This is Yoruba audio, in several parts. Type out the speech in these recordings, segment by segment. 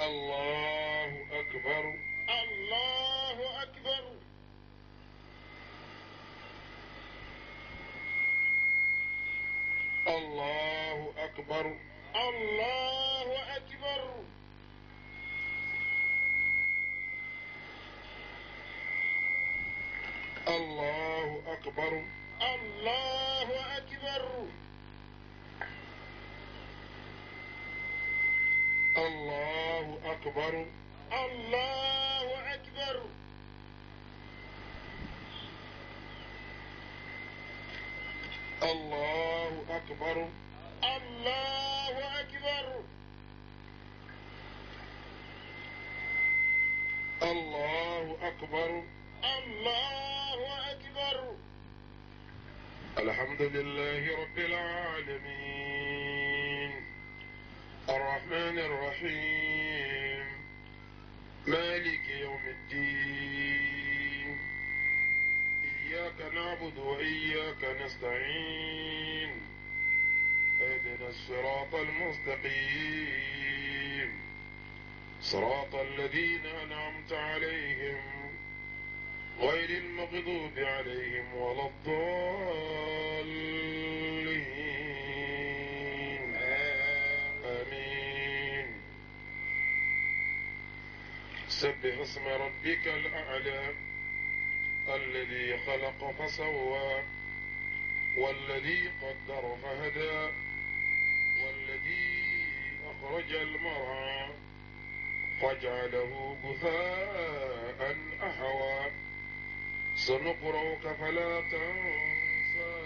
الله أكبر الله أكبر الله أكبر الله أكبر الله أكبر الله أكبر الله أكبر الله أكبر الله أكبر الله أكبر الله أكبر الله أكبر الحمد لله رب العالمين الرحمن الرحيم مالك يوم الدين إياك نعبد وإياك نستعين اهدنا الصراط المستقيم صراط الذين أنعمت عليهم غير المغضوب عليهم ولا الضالين آمين سبح اسم ربك الأعلى الذي خلق فسوى والذي قدر فهدى والذي أخرج المرعى فاجعله غثاء أحوى سنقرأك فلا تنسى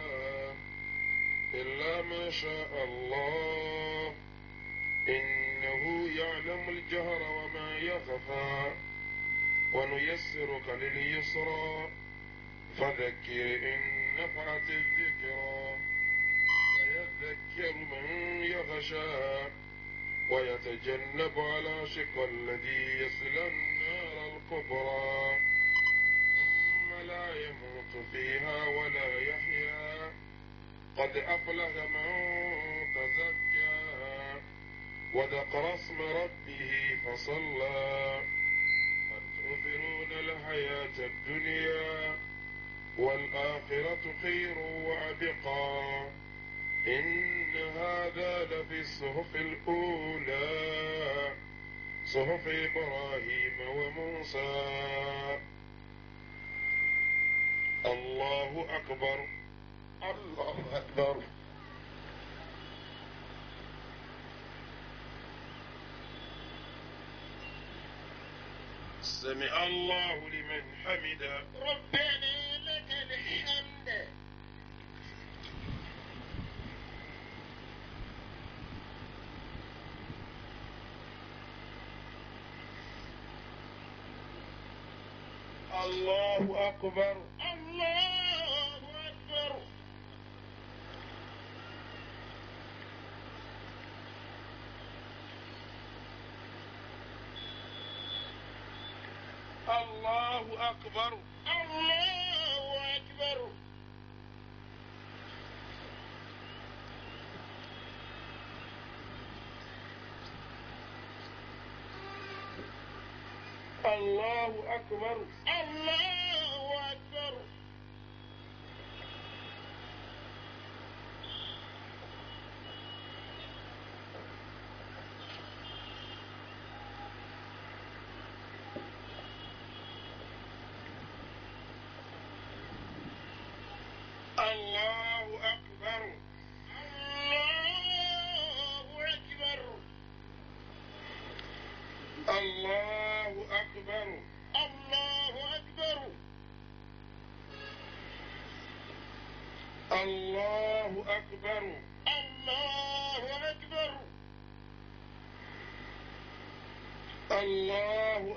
إلا ما شاء الله إنه يعلم الجهر وما يخفى ونيسرك لليسرى فذكر إن نفعت الذكرى سيذكر من يخشى ويتجنب على شق الذي يصلى النار الكبرى ثم لا يموت فيها ولا يحيا قد أفلح من تزكى وذكر اسم ربه فصلى بل تؤثرون الحياة الدنيا والآخرة خير وأبقى إن هذا لفي الصحف الأولى صحف إبراهيم وموسى الله أكبر الله أكبر سمع الله لمن حمده ربنا لك الحمد الله أكبر الله أكبر الله أكبر الله أكبر الله أكبر الله أكبر الله أكبر الله أكبر الله أكبر الله الله أكبر أكبر الله أكبر الله أكبر الله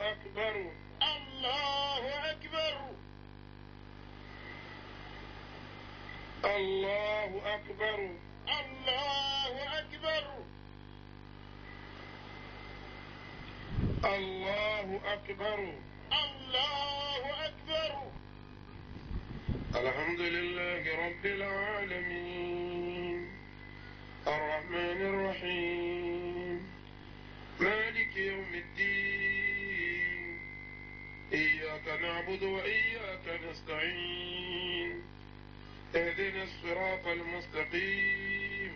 أكبر الله أكبر الله أكبر الله أكبر الله أكبر الحمد لله رب العالمين الرحمن الرحيم مالك يوم الدين إياك نعبد وإياك نستعين اهدنا الصراط المستقيم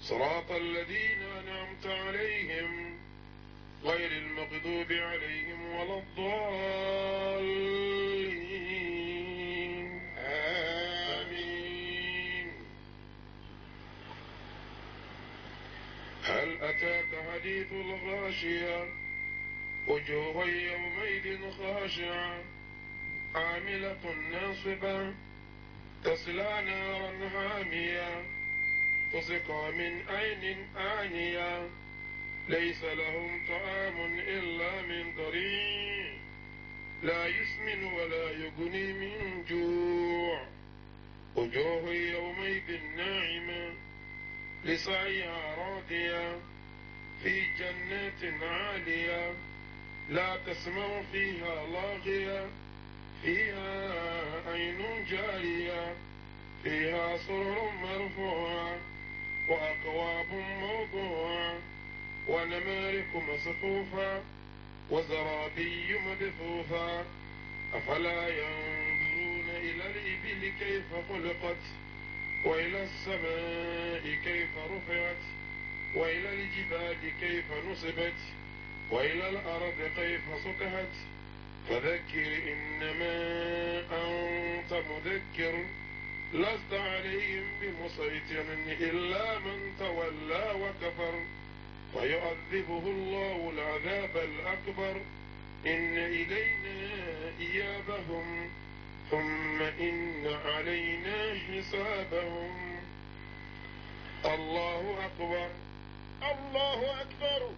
صراط الذين أنعمت عليهم غير المغضوب عليهم ولا الضالين آمين. هل أتاك حديث الغاشية وجوه يومئذ خاشعة عاملة ناصبة تصلى نارا حامية تسقى من عين آنية ليس لهم طعام إلا من ضريع لا يسمن ولا يغني من جوع وجوه يومئذ ناعمة لسعيها راضية في جنات عالية لا تسمع فيها لاغية فيها عين جارية فيها سرر مرفوعة وأكواب موضوعة ونمارق مصفوفة وزرابي مبثوثة أفلا ينظرون إلى الإبل كيف خلقت وإلى السماء كيف رفعت وإلى الجبال كيف نصبت وإلى الأرض كيف سطحت فذكر إنما أنت مذكر لست عليهم بمسيطر إلا من تولى وكفر فيعذبه الله العذاب الأكبر إن إلينا إيابهم ثم إن علينا حسابهم. الله أكبر. الله أكبر.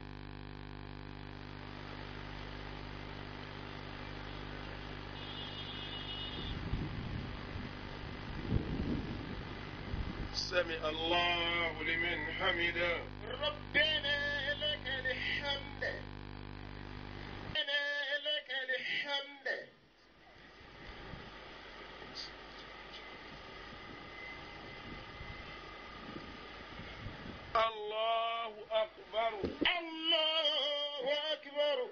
سمع الله لمن حمده. ربنا لك الحمد. ربنا لك الحمد. الله أكبر. الله أكبر.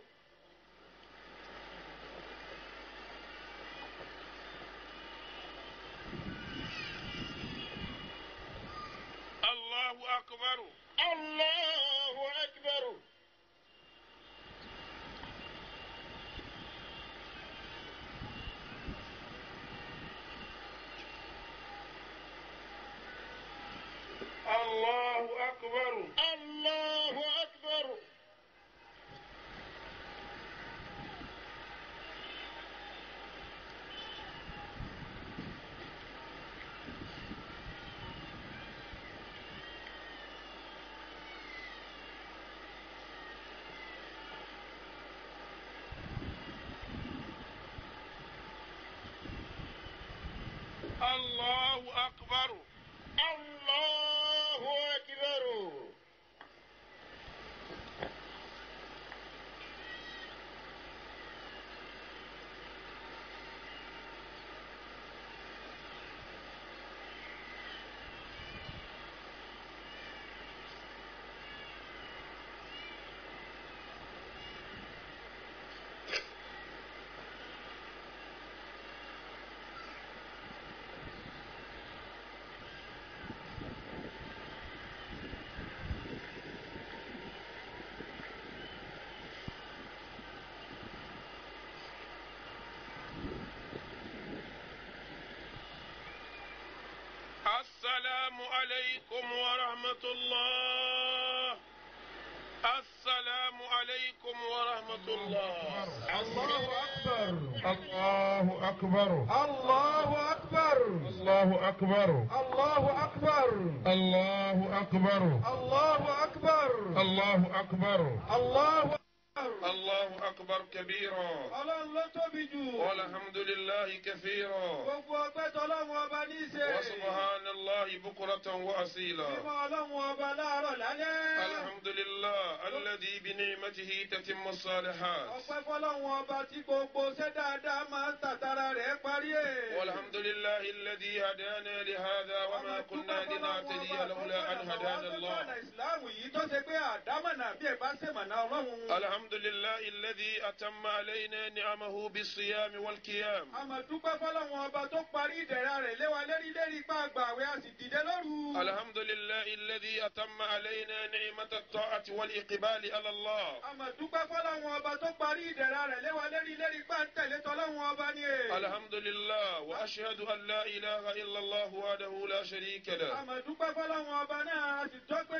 الله أكبر. الله أكبر. الله أكبر. الله أكبر. الله أكبر. الله أكبر. السلام عليكم ورحمة الله. السلام عليكم ورحمة الله. الله أكبر. الله أكبر. الله أكبر. الله أكبر. الله أكبر. الله أكبر. الله أكبر. الله أكبر. الله الله أكبر كبيرا Ọlọ́run ló tóbi jù. والحمد لله كثيرا Gbogbo ọpẹ́ t'Ọlọ́run ọba ní í ṣe. وسبحان الله بكرة وأصيلا. Mímọ́ Ọlọ́run ọba láàárọ̀ lálẹ́. الحمد لله الذي بنعمته تتم الصالحات. ọpẹ́ fọ́lọ́run ọba tí gbogbo ṣẹ́ dáadáa máa ń tàtàrà rẹ̀ parí ẹ̀. والحمد لله الذي هدانا لهذا وما كنا لنهتدي لولا أن هدانا الله. ìsìláàmù yìí tó ṣe pé àdámọ̀nà bí ẹ̀ bá ṣèmọ̀nà ọlọ́run. الحمد لله الذي أتم علينا نعمه بالصيام والقيام. a máa dúpẹ́ fọ́lọ́run ọba tó parí ìdẹ̀ra rẹ̀ lé wa lérí ipá àgbàwẹ̀ a sì dìde lóru. الحمد لله الذي أتم علينا نعمة الطاعة والإقبال على الله. a máa dúpẹ́ fọ́lọ́run ọba tó parí ìdẹ̀ra rẹ̀ lé wa lérí ipá tẹ̀lé tọ́lọ́run ọba ni ẹ̀. الحمد لله وأشهد أن لا إله إلا الله وحده لا شريك a له. máa dúpẹ́ fọ́lọ́run ọba náà a sì jọ́ pé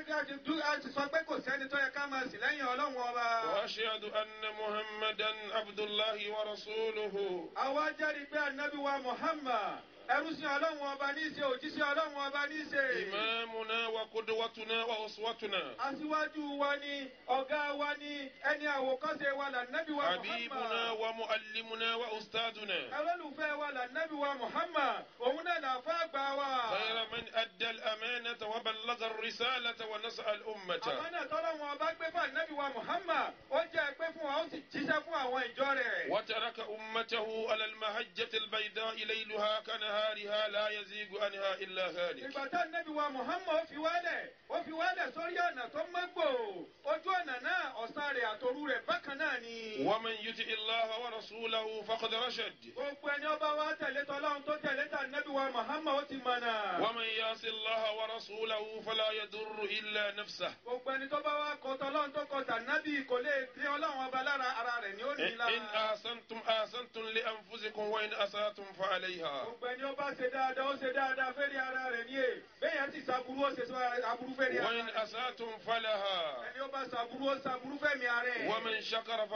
a sì sọ pé kò sẹ́ni tó yẹ ká máa sì lẹ́yìn ọlọ́run ọba. وأشهد أن محمدا عبد الله ورسوله. àwa jẹ́rìí pé ànábì wa Muhammad ẹrú sí ọlọ́run ọba ní í ṣe òjíṣẹ́ ọlọ́run ọba ní í ṣe. إمامنا وقدوتنا وأسوتنا. aṣíwájú wa ni ọ̀gá wa ni ẹni àwòkọ́ṣe wa lànábì wa حبيبنا Muhammad. ومعلمنا وأستاذنا. olólùfẹ́ wa lànábì wa Muhammad òun náà làáfà àgbà wa. خير من أدى الأمانة وبلغ الرسالة ونصح الأمة. àmánà tọ́lọ́run ọba gbé fún ànábì wa Muhammad ó jẹ́ pé fún wa ó sì jíṣẹ́ fún àwọn ìjọ rẹ̀. وترك أمته على المحجة البيضاء ليلها كنهارها لا يزيغ عنها إلا هالك. ìgbà tá ànábì wa Muhammad ó fi wálẹ̀ sórí ọ̀nà tó mọ́gbò ojú ọ̀nà náà ọ̀sán rẹ̀ àtòru rẹ̀ bákan náà ni. ومن يطع الله ورسوله فقد رشد. gbogbo ẹni ọba wa tẹ̀lé tọ́lọ́run tó tẹ̀lé tà ànábì wa Muhammad ó ti mọ̀nà. ومن يعص الله ورسوله فلا يضر إلا نفسه. gbogbo ẹni tó bá wa kọ tọ́lọ́run tó kọ tànábì kò lè fi ọlọ́run ọba lára ara rẹ̀ ní ó ní lára. إن أحسنتم أحسنتم لأنفسكم وإن أسأتم فعليها. gbogbo ẹni ó bá ṣe dáadáa ó ṣe dáadáa fẹ́rẹ̀ ara rẹ̀ ní è bẹ́ẹ̀ yẹn sì ṣàbúrú ó ṣe aburú fẹ́rẹ̀ ara وإن rẹ̀. أسأتم فلها. ẹni ó bá ṣàbúrú ó ṣàbúrú fẹ́mi ara rẹ̀. ومن شكر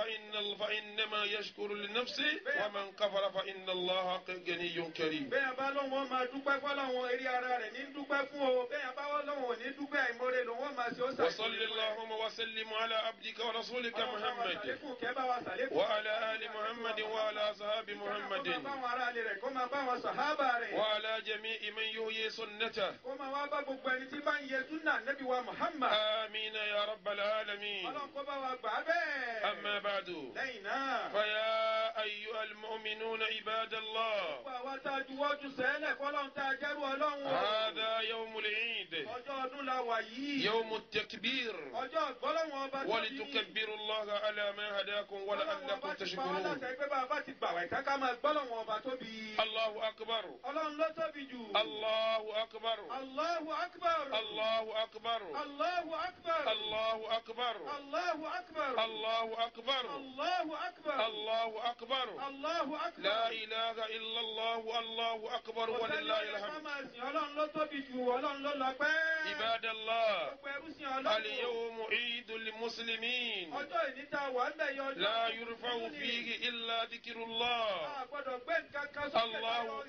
فإنما يشكر لنفسه ومن كفر فإن الله غني كريم. bẹ́ẹ̀ bá lóun máa dúpẹ́ fọ́lọ́run eré ara rẹ̀ ní dúpẹ́ fún o bẹ́ẹ̀ bá wọ́n lóun ò ní dúpẹ́ àìmọ́re lòun máa ṣe ó ṣàṣeyọrí. وصل اللهم وسلم على عبدك ورسولك محمد sàlékún kẹ́ bá wa sàlékún. وعلى آل محمد وعلى أصحاب محمد kó máa bá wọn ará ilé rẹ̀ kó máa bá wọn sàhábà rẹ̀. وعلى جميع من يحيي سنته. kó máa wá bá gbogbo ẹni tí bá ń yẹ súnà nẹ́bí wa Muhammad. آمين يا رب العالمين. ọlọ́run kó bá wa gbà á bẹ́ẹ̀. أما بعد lẹ́yìn náà. فيا أيها المؤمنون عباد الله. gbogbo àwa tá a juwọ́jú sẹ́lẹ̀ fọlọ́run tá a jẹ́rú ọlọ́run. هذا يوم العيد ọjọ́ ọdún la wà yìí. يوم التكبير ọjọ́ ìgbọ́lọ́wọ́n ọba tóbi. ولتكبروا الله على ما هداكم ولعلكم تشكرون. الله أكبر ọlọ́run ló tóbi jù. الله أكبر Allahu akbar. الله أكبر Allahu akbar. الله أكبر Allahu akbar. الله أكبر Allahu akbar. الله أكبر Allahu akbar. لا إله إلا الله الله أكبر ولله الحمد. ọlọ́run ló tóbi jù ọlọ́run ló lọ pẹ́. عباد الله gbogbo ẹrú sin ọlọ́run. اليوم عيد المسلمين ọjọ́ ìní tá a wà ń bẹ̀ yọ ọjọ́. لا يرفع فيه إلا ذكر الله. a gbọ́dọ̀ gbé nǹkan kan sókè.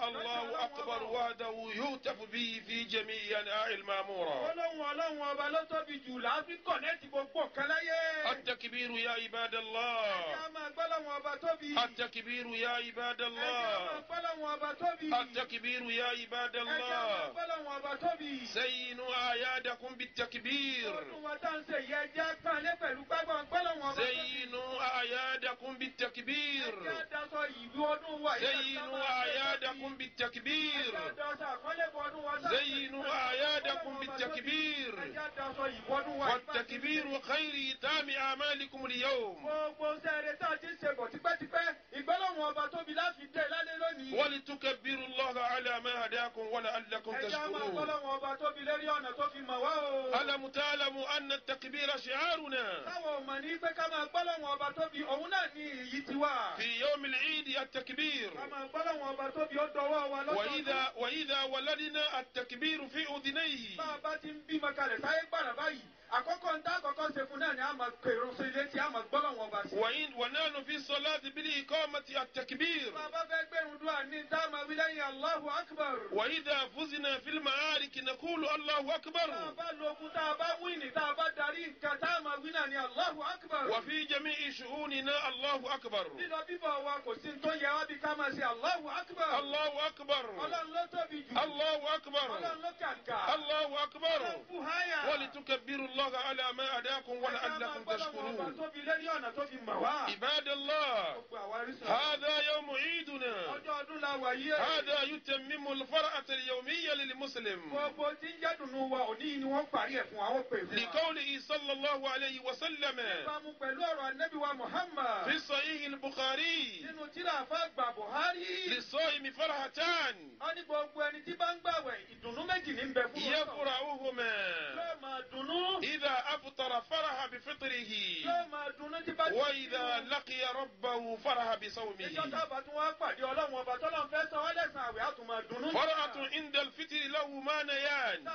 الله أكبر وحده يهتف به في جميع أنحاء المأمورة. ọlọ́run ọba ló tóbi jù láàfin kọ̀nẹ́ẹ̀tì gbogbo nǹkan láyé. التكبير يا عباد الله. ẹ̀jẹ̀ a máa gbọ́lọ́run ọba tóbi. التكبير يا عباد ẹ̀jẹ̀ a máa الله. gbọ́lọ́run ọba tóbi. التكبير يا عباد ẹ̀jẹ̀ a máa الله. gbọ́lọ́run ọba tóbi. زينوا أعيادكم بالتكبير. ọdún wa tá à ń ṣe yẹ ẹjẹ́ kan lé pẹ̀lú gbọ́lọ́run ọba tóbi. زينوا أعيادكم بالتكبير. ẹjẹ́ daṣọ ìlú ọdún wa. زينوا أعيادكم بالتكبير. ẹjẹ́ daṣọ àkọlé bọ̀ ọdún wa. زينوا أعيادكم بالتكبير. ẹjẹ́ daṣọ ìwọ ọdún wa. والتكبير خير إتام أعمالكم اليوم. gbogbo sẹ́ẹ̀rẹ̀ tá a ti ń ṣe bọ̀ tipẹ́tipẹ́ ìgbọ́lọ́run ọba tóbi láfi dé lálẹ́ lónìí. ولتكبروا الله على ما هداكم ولعلكم ẹjẹ́ a máa تشكرون. gbọ́lọ́run ọba tóbi lérí ọ̀nà tó fi mọ̀ wá o. ألم تعلموا أن التكبير شعارنا táwọn ò mọ̀ ní pé ká máa gbọ́lọ́run ọba tóbi òun náà ní èyí ti wà. في يوم العيد التكبير. ká máa gbọ́lọ́run ọba tóbi ó dọwọ́ wa lọ́sọ̀ọ́sọ̀. وإذا ولدنا التكبير في أذنيه. bá a bá ti ń bímọ kalẹ̀ sáyé gbàrà báyìí àkọ́kọ́ ń tá àkọ́kọ́ ṣe fún náà ni a máa pèrò sí ilé tí a máa gbọ́lọ́run ọba sí. ونحن في الصلاة بالإقامة التكبير. bá a bá fẹ́ gbẹ̀rún dúà ní tá a máa wí lẹ́yìn Allahu akbar. وإذا فزنا في المعارك نقول الله tá a أكبر. bá lo ogun tá a bá wí ní tá a bá darí nǹkan tá a máa wí náà ní Allahu Allahu akbar. وفي جميع شؤوننا الله أكبر. Lílọ bíbọ̀ wa kò sí tó yẹ wá bí ká máa ṣe Allahu akbar. الله أكبر. Ọlọ́run ló tóbi jù. الله أكبر. Ọlọ́run ló kàǹkà. الله أكبر. Ọlọ́run fún háyà. ولتكبروا الله على ما هداكم ولعلكم تشكرون. عباد الله هذا يوم عيدنا. هذا يتمم الفرحة اليومية للمسلم لقوله صلى الله عليه وسلم في صحيح البخاري للصائم فرحتان يفرحهما إذا أفطر فرح بفطره وإذا لقي ربه فرح بصومه. فرحة عند الفطر له معنيان.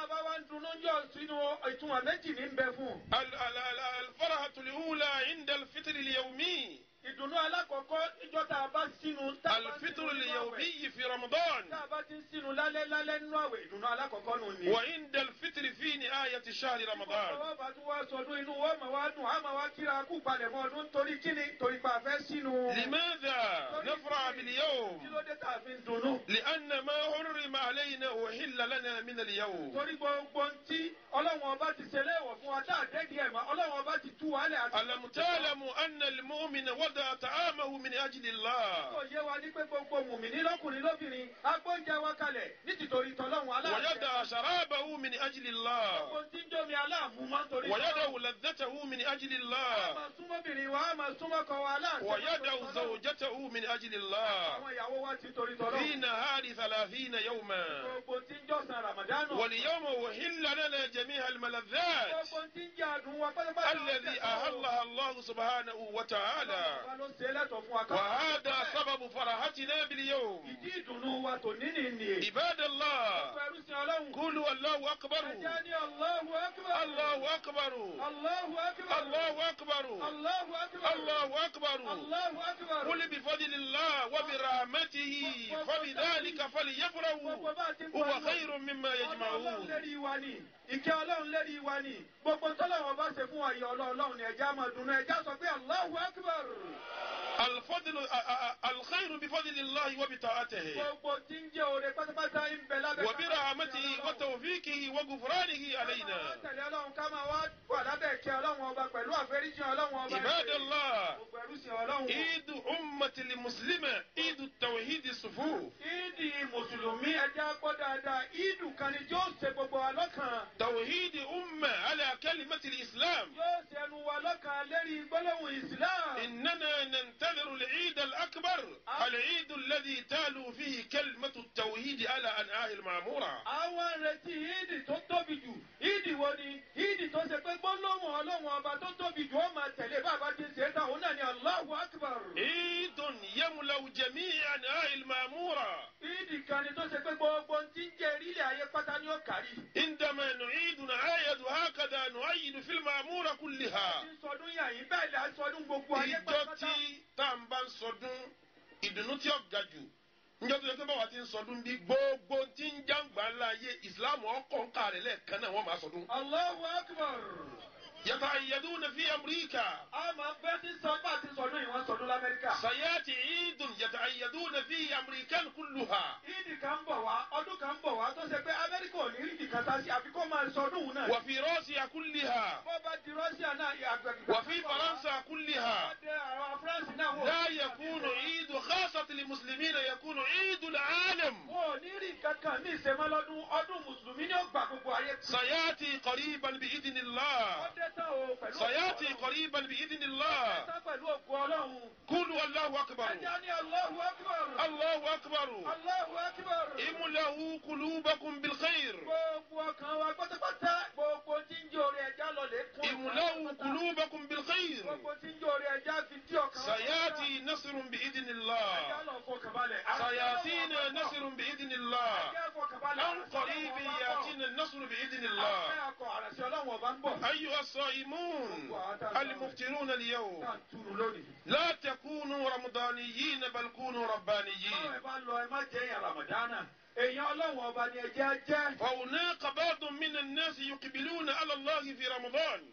الفرحة الأولى عند الفطر اليومي. ìdùnnú alákọ̀ọ́kọ́ níjọ́ tá a bá sínú. الفطر اليومي في رمضان. tá a bá ti ń sínú lálẹ́ nínú àwẹ̀ ìdùnnú alákọ̀ọ́kọ́ nù ni. وعند الفطر في نهاية شهر رمضان. ìgbà bá tún wá sọdún inú wọ́n máa wá dùn á máa wá kíra kú palẹ̀ mọ́ ọdún torí kíni torí pa fẹ́ sínú. لماذا نفرح باليوم؟ kí ló dé tá a fi ń dunnú. لأن ما حرم علينا أحل لنا من اليوم. torí gbogbo ntí ọlọ́run ọba ti ṣe léèwọ̀ fún wa tá a dé díẹ̀ mọ́ ọlọ́run ọba ti tú wálé àti. ألم تعلموا أن المؤمن وضع طعامه من أجل الله. kò yé wa ní pé gbogbo mùmínì lọ́kùnrin lóbìnrin agbóúnjẹ wa kalẹ̀ ní tìtorí tọ́lọ́run aláàbẹ̀. ويدع شرابه من أجل الله. gbogbo tí ń jómi aláàmú máa ń torí. ويدع لذته من أجل الله. a máa súnmọ́bìnrin wa a máa súnmọ́kọ wa aláàbẹ̀. ويدع زوجته من أجل الله. àwọn ìyàwó wa ti torí tọ́lọ́run. في نهار 30 يوما. gbogbo tí ń jọ́sàn Ramadan. واليوم أحل لنا جميع الملذات gbogbo tí ń jẹ́ àdùn wa pátápátá. الذي أحلها الله سبحانه وتعالى. وهذا سبب فرحتنا باليوم. عباد الله قولوا الله أكبر. الله أكبر. الله أكبر. الله أكبر. قل بفضل الله وبرحمته فبذلك فليفرحوا هو خير مما يجمعون. ìkẹ́ ọlọ́run lérí wa ni gbogbo tọ́lọ́wọ́n bá ṣe fún àyè ọlọ́run ni ẹja máa dùnú ẹja sọ pé Allahu Akbar. الخير بفضل الله وبطاعته. gbogbo tí ń jẹ́ oore pátápátá ń bẹ lábẹ́. وبرحمته وتوفيقه وغفرانه علينا. tẹ̀lé ọlọ́run ká máa wá wà lábẹ́ ìkẹ́ ọlọ́run ọba pẹ̀lú àforíjì ọlọ́run ọba. عباد الله gbogbo ẹrúsìn ọlọ́run. عيد أمة المسلمة عيد التوحيد الصفوف. ìdí mùsùlùmí ẹja gbọ́ dáadáa ìdù kan ni yóò ṣe gbogbo wa lọ́kàn. توحيد أمة على كلمة الإسلام. yóò ṣe ẹnu wa lọ́kàn lérí gbólóhùn ìsìlám. إننا ننتظر العيد الأكبر العيد الذي تالو فيه كلمة التوحيد على أنحاء المعمورة. àwọn retí ìdí tó tóbi jù ìdí wo ni ìdí tó ṣe pé gbólóhùn ọlọ́run ọba tó tóbi jù ó máa tẹ̀lé bàbá tí ń ṣe é tán òun náà ni Allahu Akbar. عيد يملأ جميع أنحاء المعمورة. ìdí kan ni tó ṣe pé gbogbo tí ń jẹ́ ìrílẹ̀ ayé pátá ni ó kárí. عندما نعيد نعايد هكذا نعيد في المعمورة كلها. sọdún yàyí bẹ́ẹ̀ la sọdún gbogbo ayé ìjọ pátá. tí tá à ń bá ń sọdún ìdùnnú tí ó ga jù níjọ́ tó yẹ kí báwa ti ń sọdún bí gbogbo tí ń jàǹgbà ńlá ayé ìsìláàmù ọkọ̀ ń kà rẹ̀ lẹ́ẹ̀kan náà wọ́n máa sọdún. Allahu Akbar. يتعيدون في أمريكا. a máa bẹ́ sí sọ́gbà tí sọdún yìí wọ́n sọdún l'Amẹ́ríkà. سيأتي عيد يتعيدون فيه أمريكان كلها. ìdí kan bọ̀ wá ọdún kan bọ̀ wá tó ṣe pé Amẹ́ríkà ò ní ìdí kan tá sí àfi kó máa sọdún òun náà. وفي روسيا كلها. bó bá di Russia náà àgbẹ̀gbẹ̀. وفي فرنسا كلها. àwọn France náà wò. لا يكون عيد خاصة للمسلمين يكون عيد العالم. wọn ò ní rí kankan ní ìṣẹ́mọ́ lọ́dún ọdún mùsùlùmí ní ó gbà gbogbo ayé. سيأتي قريبا بإذن الله. سيأتي قريبا بإذن الله. قولوا الله أكبر. الله أكبر. املأوا قلوبكم بالخير. املأوا قلوبكم بالخير. سيأتي نصر بإذن الله. سيأتينا نصر بإذن الله. عن قريب يأتينا النصر بإذن الله. أيها الصائمون المفطرون اليوم لا تكونوا رمضانيين بل كونوا ربانيين. فهناك بعض من الناس يقبلون على الله في رمضان.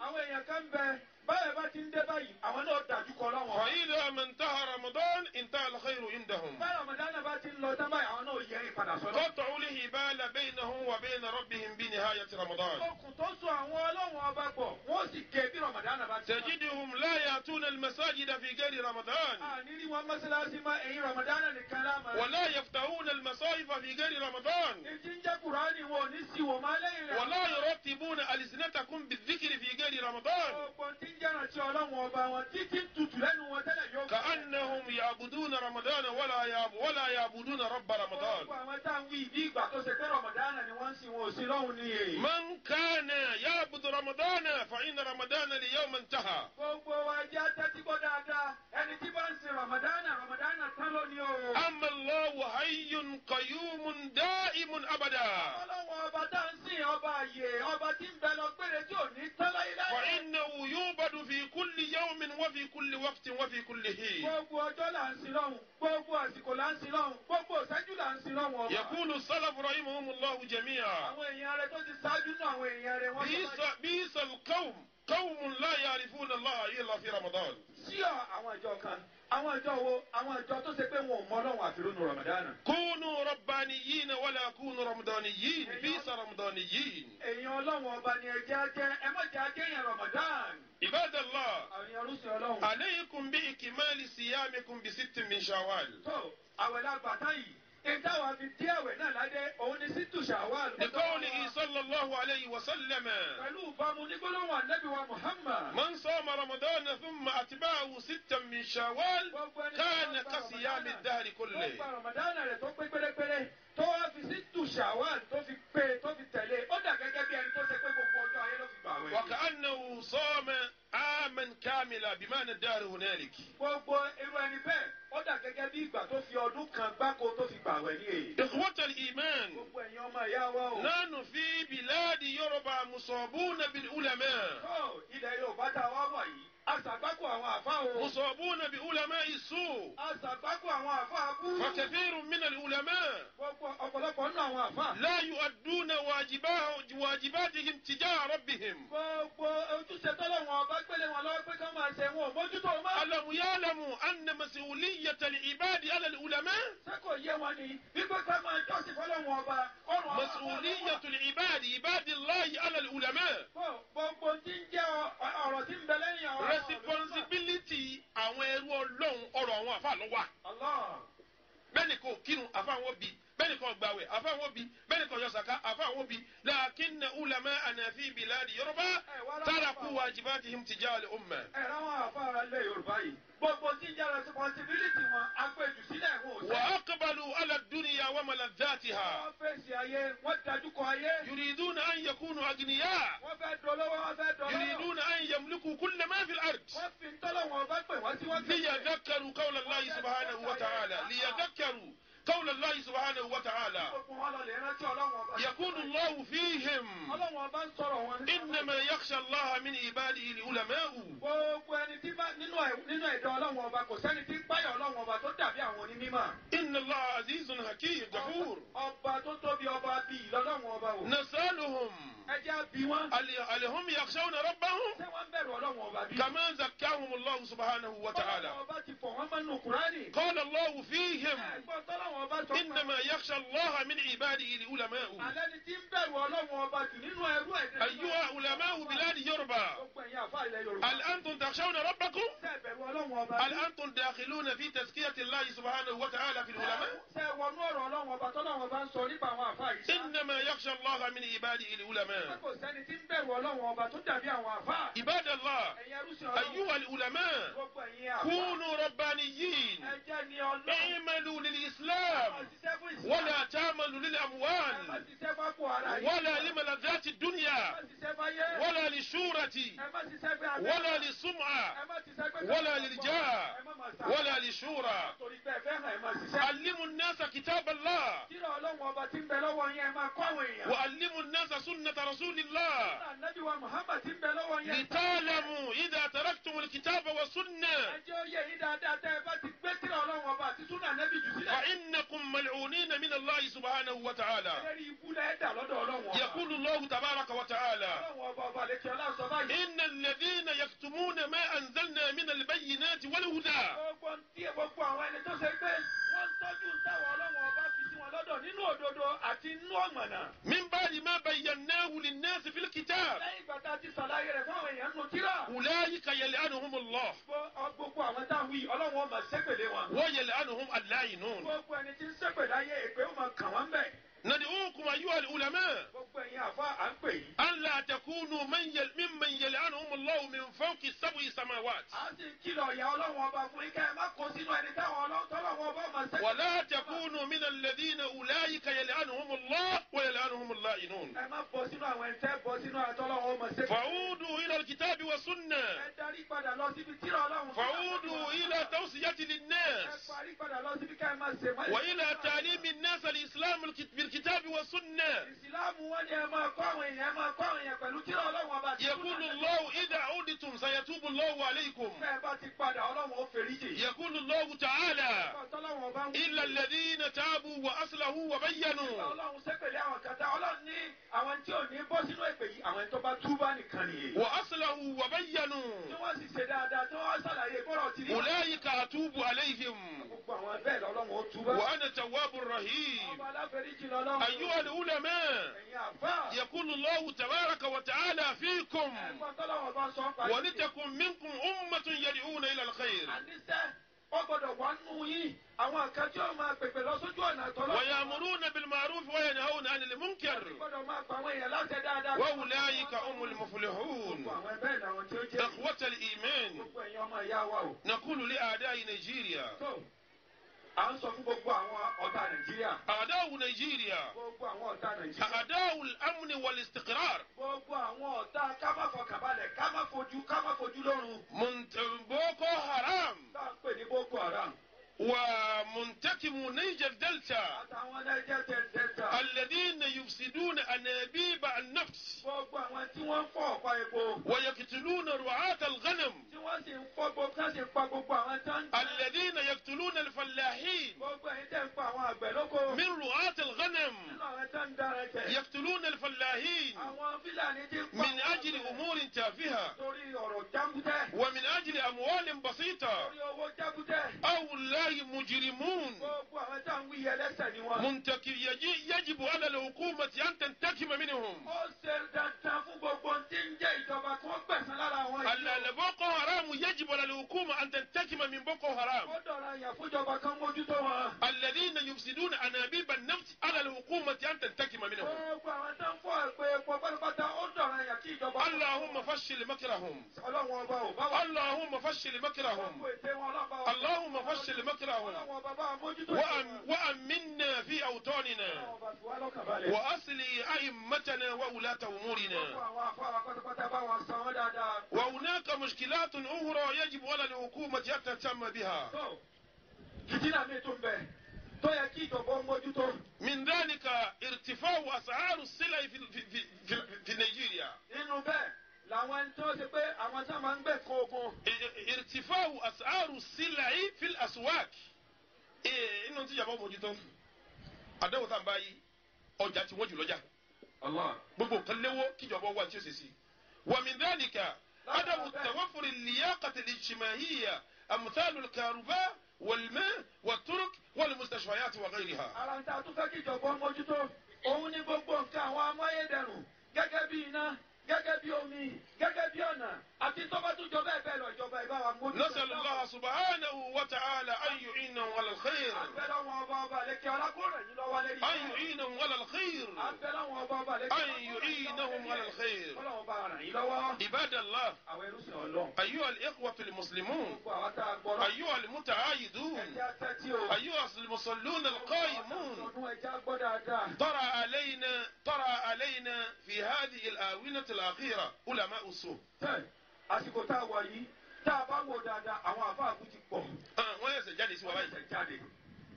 báyọ̀ bá ti ń dé báyìí àwọn náà dájú kọ lọ́wọ́. فإذا ما انتهى رمضان انتهى الخير عندهم. bá Ramadan bá ti ń lọ tán báyìí àwọn náà yẹ ìpadà sọ́dọ̀. قطعوا الهبال بينهم وبين ربهم بنهاية رمضان. okùn tó so àwọn ọlọ́run ọba pọ̀ wọ́n sì ké bí Ramadan bá ti. تجدهم لا يأتون المساجد في غير رمضان àní rí wọn mọ́sálásí má ẹ̀yìn Ramadan nìkan láàmú. ولا يفتحون المصاحف في غير رمضان ìdí ń jẹ́ Kùránì wọn ò ní sí wò má lẹ́yìn rẹ̀. ولا يرتبون ألسنتكم بالذكر في غير رمضان gbogbo tí ń jẹ́ràn tí ọlọ́run ọba wọn títí tutù lẹ́nu wọn tẹ́lẹ̀ yóò. كأنهم يعبدون رمضان ولا يعبدون رب رمضان. gbogbo àwọn tá à ń wí ìdí ìgbà tó ṣe pé Ramadan ni wọ́n ń sìn wọn ò sí lọ́hùn ní èyí. من كان يعبد رمضان فإن رمضان اليوم انتهى. gbogbo wa jẹ́ tẹ́tí gbọ́ dáadáa ẹni tí bá ń sin Ramadan tán lónìí o. أما الله حي قيوم دائم أبدا. ọlọ́run ọba tá à ń sìn ọba àyè ọba tí ń bẹ lọ gbére tí ò ní tán láyéláyé. فإنه يعبد في كل يوم وفي كل وقت وفي كل حين. gbogbo ọjọ́ là ń sin lọ́hùn gbogbo àsìkò là ń sin lọ́hùn gbogbo ìṣẹ́jú là ń sin lọ́hùn ọba. يقول السلف رحمهم الله جميعا àwọn èèyàn rẹ tó ti ṣáájú náà àwọn èèyàn rẹ wọ́n sọ báyìí. بئس القوم قوم لا يعرفون الله إلا في رمضان. sí àwọn ìjọ kan àwọn ìjọ wo àwọn ìjọ tó ṣe pé wọn ò mọ Ọlọ́run àfi lónìí Ramadan. كونوا ربانيين ولا كونوا رمضانيين. بئس رمضانيين. èèyàn Ọlọ́run ọba ni ẹjẹ́ jẹ́ ẹ má jẹ́ ajẹ́yàn Ramadan. عباد الله àwọn arúsìn Ọlọ́run. عليكم بإكمال صيامكم بست من شوال. tó àwẹ̀ lágbàtà yìí ìtawà fi dí àwẹ̀ náà ládé òun ni sítù Ṣawwal. لقوله صلى الله عليه وسلم pẹ̀lú ìbámu ní gbólóhùn Ànábì wa Muhammad. من صام رمضان ثم أتبعه ستا من شوال كان كصيام الدهر tó كله. gba Ramadan rẹ̀ tó pé pérépéré tó wá fi sítù Ṣawwal tó fi pé tó fi tẹ̀lé ó dà gẹ́gẹ́ bí ẹni tó ṣe pé gbogbo ọjọ́ ayé ló fi gbà wẹ̀. وكأنه صام عاما كاملا بمعنى الدهر هنالك. gbogbo irú ẹni bẹ́ẹ̀ ó dà gẹ́gẹ́ bí ìgbà tó fi ọdún kan gbáko tó fi gbà wẹ̀ ní èyí. إخوة الإيمان gbogbo ẹ̀yin ọmọ ìyá wa o. نحن في بلاد يوروبا مصابون بالعلماء. tó ilẹ̀ Yorùbá tá a wá wà yìí aṣàgbákò àwọn àfa o. مصابون بعلماء السوء. aṣàgbákò àwọn àfa abú. فكثير من العلماء gbogbo ọ̀pọ̀lọpọ̀ nínú àwọn àfa. لا يؤدون واجباتهم تجاه ربهم. gbogbo ojúṣe tọ́lọ́wọ́n ọba gbélé wọn lọ́wọ́ pé ká máa ṣe wọn ò mójútó o má. ألم يعلموا أن مسؤولية العباد على العلماء؟ ṣé kò yé wọn ni wípé ká máa jọ́sìn fọ́lọ́wọ́n ọba ọrùn àwọn àfa مسؤولية العباد عباد الله على العلماء. gbogbo tí ń jẹ́ ọ̀rọ̀ tí ń bẹ lẹ́yìn ọ̀rọ̀. responsibility àwọn ẹrú Ọlọ́run ọ̀rọ̀ àwọn àfa ló wà. Allah. bẹ́ẹ̀ni kò kírun àfa àwọn bí bẹ́ẹ̀ni kò gbàwẹ̀ àfa àwọn bí bẹ́ẹ̀ni kò yọ sàká àfa àwọn bí lakinna ulama'ana fi biladi Yorùbá taraku wajibatihim tijah al-umma. ẹ̀rọ àwọn àfa ilẹ̀ Yorùbá yìí gbogbo tí ń jẹ́ responsibility wọn agbèjù sílẹ̀ wọn ò sẹ́. وأقبلوا على الدنيا وملذاتها. wọ́n fèsì ayé wọ́n dájú kọ ayé. يريدون أن يكونوا أغنياء. wọ́n fẹ́ dolówó wọ́n fẹ́ dolówó. يريدون أن يملكوا كل ما في الأرض. wọ́n fi ń tọ́lọ̀ wọn bá pè wọ́n sí wọ́n fi. ليذكروا قول الله سبحانه وتعالى. ليذكروا قول الله سبحانه وتعالى. gbogbo wọn lọ lè rántí Ọlọ́run ọba. يقول الله فيهم Ọlọ́run ọba ń sọ̀rọ̀ wọn. إنما يخشى الله من عباده العلماء. gbogbo ẹni tí bá nínú ẹ̀dọ́ Ọlọ́run ọba kò sẹ́ni tí ń páyà Ọlọ́run ọba tó dàbí àwọn onímọ̀. إن الله عزيز حكيم غفور. ọba tó tóbi ọba bíi lọ́lọ́run ọba o. نسألهم ẹ jẹ́ bí wọ́n. هل هم يخشون ربهم ṣé wọ́n ń bẹ̀rù Ọlọ́run ọba bí. كما زكاهم الله سبحانه وتعالى. Ọlọ́run ọba ti fọ̀ wọ́n mọ́ nínú Kùránì. قال الله فيهم ẹ̀gbọ́n tọ́lọ́run ọba sọ pé. إنما يخشى الله من عباده العلماء. alẹ́ ni tí ń bẹ̀rù Ọlọ́run ọba jù nínú ẹrú ẹ̀dẹ́. أيها علماء بلاد يوروبا gbogbo ẹ̀yin àfa ilẹ̀ Yorùbá. هل أنتم تخشون ربكم؟ ṣé ẹ bẹ̀rù Ọlọ́run ọba. هل أنتم داخلون في تزكية الله سبحانه وتعالى في العلماء؟ ṣé ẹ wọnú ọ̀rọ̀ Ọlọ́run ọba tọ́lọ́run ọba ń sọ nípa àwọn àfa yìí. إنما يخشى الله من عباده ṣé العلماء. kò sẹ́ni tí ń bẹ̀rù Ọlọ́run ọba tó dàbí àwọn àfa. عباد الله ẹ̀yin ẹrúsìn Ọlọ́run. أيها العلماء gbogbo ẹ̀yin àfa. كونوا ربانيين. ẹ jẹ́ ni Ọlọ́run. اعملوا للإسلام ṣiṣẹ́ fún ìsìn. ولا تعملوا ẹ má للأموال ṣiṣẹ́ fápò ara yìí. ولا لملذات الدنيا ẹ má ṣiṣẹ́ fáyé. ولا للشهرة ẹ má ṣiṣẹ́ fẹ́ abẹ́. ولا للسمعة ẹ má ṣiṣẹ́ fẹ́. ولا للجاه ẹ má máa sá. ولا للشورى. torí bẹ́ẹ̀ fẹ́ hàn ẹ má ṣiṣẹ́. علموا الناس كتاب الله kíra Ọlọ́run ọba tí ń bẹ lọ́wọ́ yín ẹ máa kọ́ àwọn èèyàn. وعلموا الناس سنة رسول الله Ànábì wa Muhammad tí ń bẹ lọ́wọ́ yín. لتعلموا إذا تركتم الكتاب والسنة ẹ jẹ́ ó yé yín dáadáa tẹ́ ẹ bá ti gbé kíra ọlọ́run ọba àti súnà nẹ́bí jù sílẹ̀. فإنكم ملعونين من الله سبحانه وتعالى. ẹlẹ́rìí ibú lẹ́ẹ̀dà lọ́dọ̀ ọlọ́run ọba. يقول الله تبارك وتعالى ọlọ́run ọba ọba lẹ́kẹ́ ọlá sọ báyìí. إن الذين يكتمون ما أنزلنا من البينات والهدى gbogbo àwọn ẹni tó ṣe pé wọ́n tọ́jú táwọn ọlọ́run ọba fi sí wọn lọ́dọ̀ nínú òdodo àti inú ọ̀mọ̀nà. من بعد ما بيناه للناس في الكتاب lẹ́yìn ìgbà tá a ti sàlàyé rẹ̀ fáwọn èèyàn nù tíra. أولئك يلعنهم الله gbogbo àwọn táwọn yìí ọlọ́run ọmọ ṣépèlé wọn. ويلعنهم اللاعنون. gbogbo ẹni tí ń ṣépèlé ayé èpè ó máa kàn wọ́n bẹ̀. ندعوكم أيها العلماء gbogbo ẹ̀yin àfa à ń pè yìí. ألا تكونوا ممن يلعنهم الله من فوق سبع سماوات a sì ń kìlọ̀ ìyá ọlọ́run ọba fún ike ẹ má kó sínú ẹni táwọn ọlọ́run ọba máa ṣépèlé. ولا تكونوا من الذين أولئك يلعنهم الله ويلعنهم اللاعنون. ẹ má bọ́ sínú àwọn ẹni tẹ́ bọ́ sínú àtọ́lọ́run ọmọ ṣépèlé. فعودوا إلى الكتاب والسنة. ẹ darí padà lọ síbi tíra ọlọ́run. فعودوا إلى توصية ẹ للناس parí padà lọ síbi ká ẹ máa ṣe mọ́. وإلى تعليم الناس الإسلام بالكتاب والسنة. ìsìlámù wọn ni ẹ máa kọ́ àwọn èèyàn pẹ̀lú tíra ọlọ́run ọba. يقول الله إذا عودتم سيتوب الله عليكم. bẹ́ẹ̀ bá ti padà ọlọ́run ó fèríjì. يقول الله تعالى ọ̀tọ́lọ́run ọba ń wí. إلا الذين تابوا وأصلحوا وبينوا. ọlọ́run ṣépèlé àwọn kan tá ọlọ́run ní àwọn tí ò ní bọ́ sínú èpè yìí àwọn ẹni tó bá túbá nìkan nìyí. وأصلحوا tí وبينوا wọ́n sì ṣe dáadáa tí wọ́n ṣàlàyé bọ́rọ̀ tí ní. أولئك أتوب عليهم gbogbo àwọn bẹ́ẹ̀ lọ́lọ́run ó túbá. وأنا تواب رحيم. ọba aláfẹ́ríjì lọ́lọ́run. أيها العلماء ẹ̀yin àfáà. يقول الله تبارك وتعالى فيكم ẹ̀gbọ́n tọ́lọ́run ọba sọ ń parí. ولتكن منكم أمة يدعون إلى الخير àníṣẹ́ ó gbọ́dọ̀ wà nù yín àwọn kan tí ó máa pèpè lọ sójú ọ̀nà àtọ́lọ́. ويأمرون بالمعروف وينهون عن المنكر gbọ́dọ̀ máa pa àwọn èèyàn láṣẹ dáadáa. وأولئك هم المفلحون. gbogbo àwọn ẹgbẹ́ ìlànà tí ó jẹ́. إخوة الإيمان gbogbo ẹ̀yin ọmọ ìyá wa o. نقول لأعداء نيجيريا tó à ń sọ fún gbogbo àwọn ọ̀tá nàìjíríà. أعداء نيجيريا gbogbo àwọn ọ̀tá nàìjíríà. أعداء الأمن والاستقرار gbogbo àwọn ọ̀tá ká má fọkànbalẹ̀ ká má fojú lórun. بوكو حرام tá à ń pè ní boko haram. ومنتكم نيجر دلتا àtàwọn ẹlẹ́jẹ̀ tẹ̀tẹ̀tà. الذين يفسدون أنابيب النفس gbogbo àwọn tí wọ́n ń fọ́ ọ̀pá epo. ويقتلون رعاة الغنم tí wọ́n sì ń fọ́ gbogbo tí wọ́n sì ń pa gbogbo àwọn tó ń. الذين يقتلون الفلاحين gbogbo ẹ̀yin tẹ̀ ń pa àwọn àgbẹ̀ lóko. من رعاة الغنم nínú àwọn tó ń dára jẹ. يقتلون الفلاحين àwọn fúlàní ti ń pa. من أجل أمور تافهة torí ọ̀rọ̀ jábútẹ́. ومن أجل أموال بسيطة torí owó jábútẹ́. هؤلاء مجرمون gbogbo àwọn tó ń wí ẹlẹ́ṣẹ̀ ni wọ́n. يجب على الحكومة أن تنتقم منهم. ó ṣe dandan fún gbogbo tí ń jẹ́ ìjọba kí wọ́n gbẹ̀san lára àwọn ìjọba. بoko حرام يجب على الحكومة أن تنتقم من بoko حرام ó dọ̀rọ̀ àyàn fún ìjọba kan mójútó wọn. الذين يفسدون أنابيب النفط على الحكومة أن تنتقم منهم. gbogbo àwọn tó ń fọ́ ẹ̀pẹ́ epo pátápátá ó dọ̀rọ̀ àyàn kí ìjọba. اللهم فشل مكرهم. ọlọ́run ọba ò bá wà. اللهم فشل مكرهم. gbogbo ète wọn ọlọ́run bá wà. اللهم فشل مكرهم. ọlọ́run ọba bá wà mójútó. وأمنا في أوطاننا ọlọ́run ọba fi wá lọ́kàn balẹ̀. وأصلي أئمتنا وولاة gbogbo أمورنا. àwọn afárá pátápátá bá wọn san wọ́n dáadáa. وهناك مشكلات أخرى يجب على الحكومة أن تهتم بها. tó fìtínà mi tún bẹ tó yẹ kí ìjọba ó mójútó. من ذلك ارتفاع أسعار السلع في نيجيريا. nínú bẹ́ẹ̀ làwọn ẹni tó ṣe pé àwọn tó máa ń gbẹ̀ kó ogun. ارتفاع أسعار السلع في الأسواق. inú tí ìjọba mójútó àdéhùn tá à ń bá yí ọjà tí wọ́n jù lọ́jà gbogbo nǹkan léwó kíjọba wà tí ó ṣe sí. ومن ذلك عدم توفر اللياقة الاجتماعية أمثال الكهرباء والماء والطرق والمستشفيات وغيرها. ara ń ta tó fẹ́ kí ìjọba mójútó òun ní gbogbo nǹkan àwọn amáyédẹrùn gẹ́gẹ́ bí iná gẹ́gẹ́ bí omi gẹ́gẹ́ bí ọ̀nà àti tọ́ba tó jọ bẹ́ẹ̀ bẹ́ẹ̀ lọ ìjọba ìbá wa mójútó. نسأل الله سبحانه وتعالى أن يعينهم على الخير. àbẹ̀lẹ̀ wọn ọba ọba lẹ́kẹ́ ọlákùnrin yìí lọ́wọ́ lẹ́yìn. أن يعينهم على الخير. àbẹ̀lẹ̀ wọn ọba ọba lẹ́kẹ́ أن يعينهم على الخير. ọlọ́wọ́ ọba ràn yín lọ́wọ́. عباد الله àwọn ẹrúsìn ọlọ́run. أيها الإخوة المسلمون gbogbo àwọn tá a gbọ́rọ̀. أيها المتعايدون ẹ̀jẹ̀ atẹ́tí o. أيها المصلون القائمون ọdún ẹja gbọ́ dáadáa. ترى علينا في هذه الآونة الأخيرة علماء السوء. àsìkò tá a wà yìí tá a bá wò dáadáa àwọn àfáàkú ti pọ̀. wọ́n yẹ̀sẹ̀ jáde sí wa báyìí. ẹsẹ̀ jáde.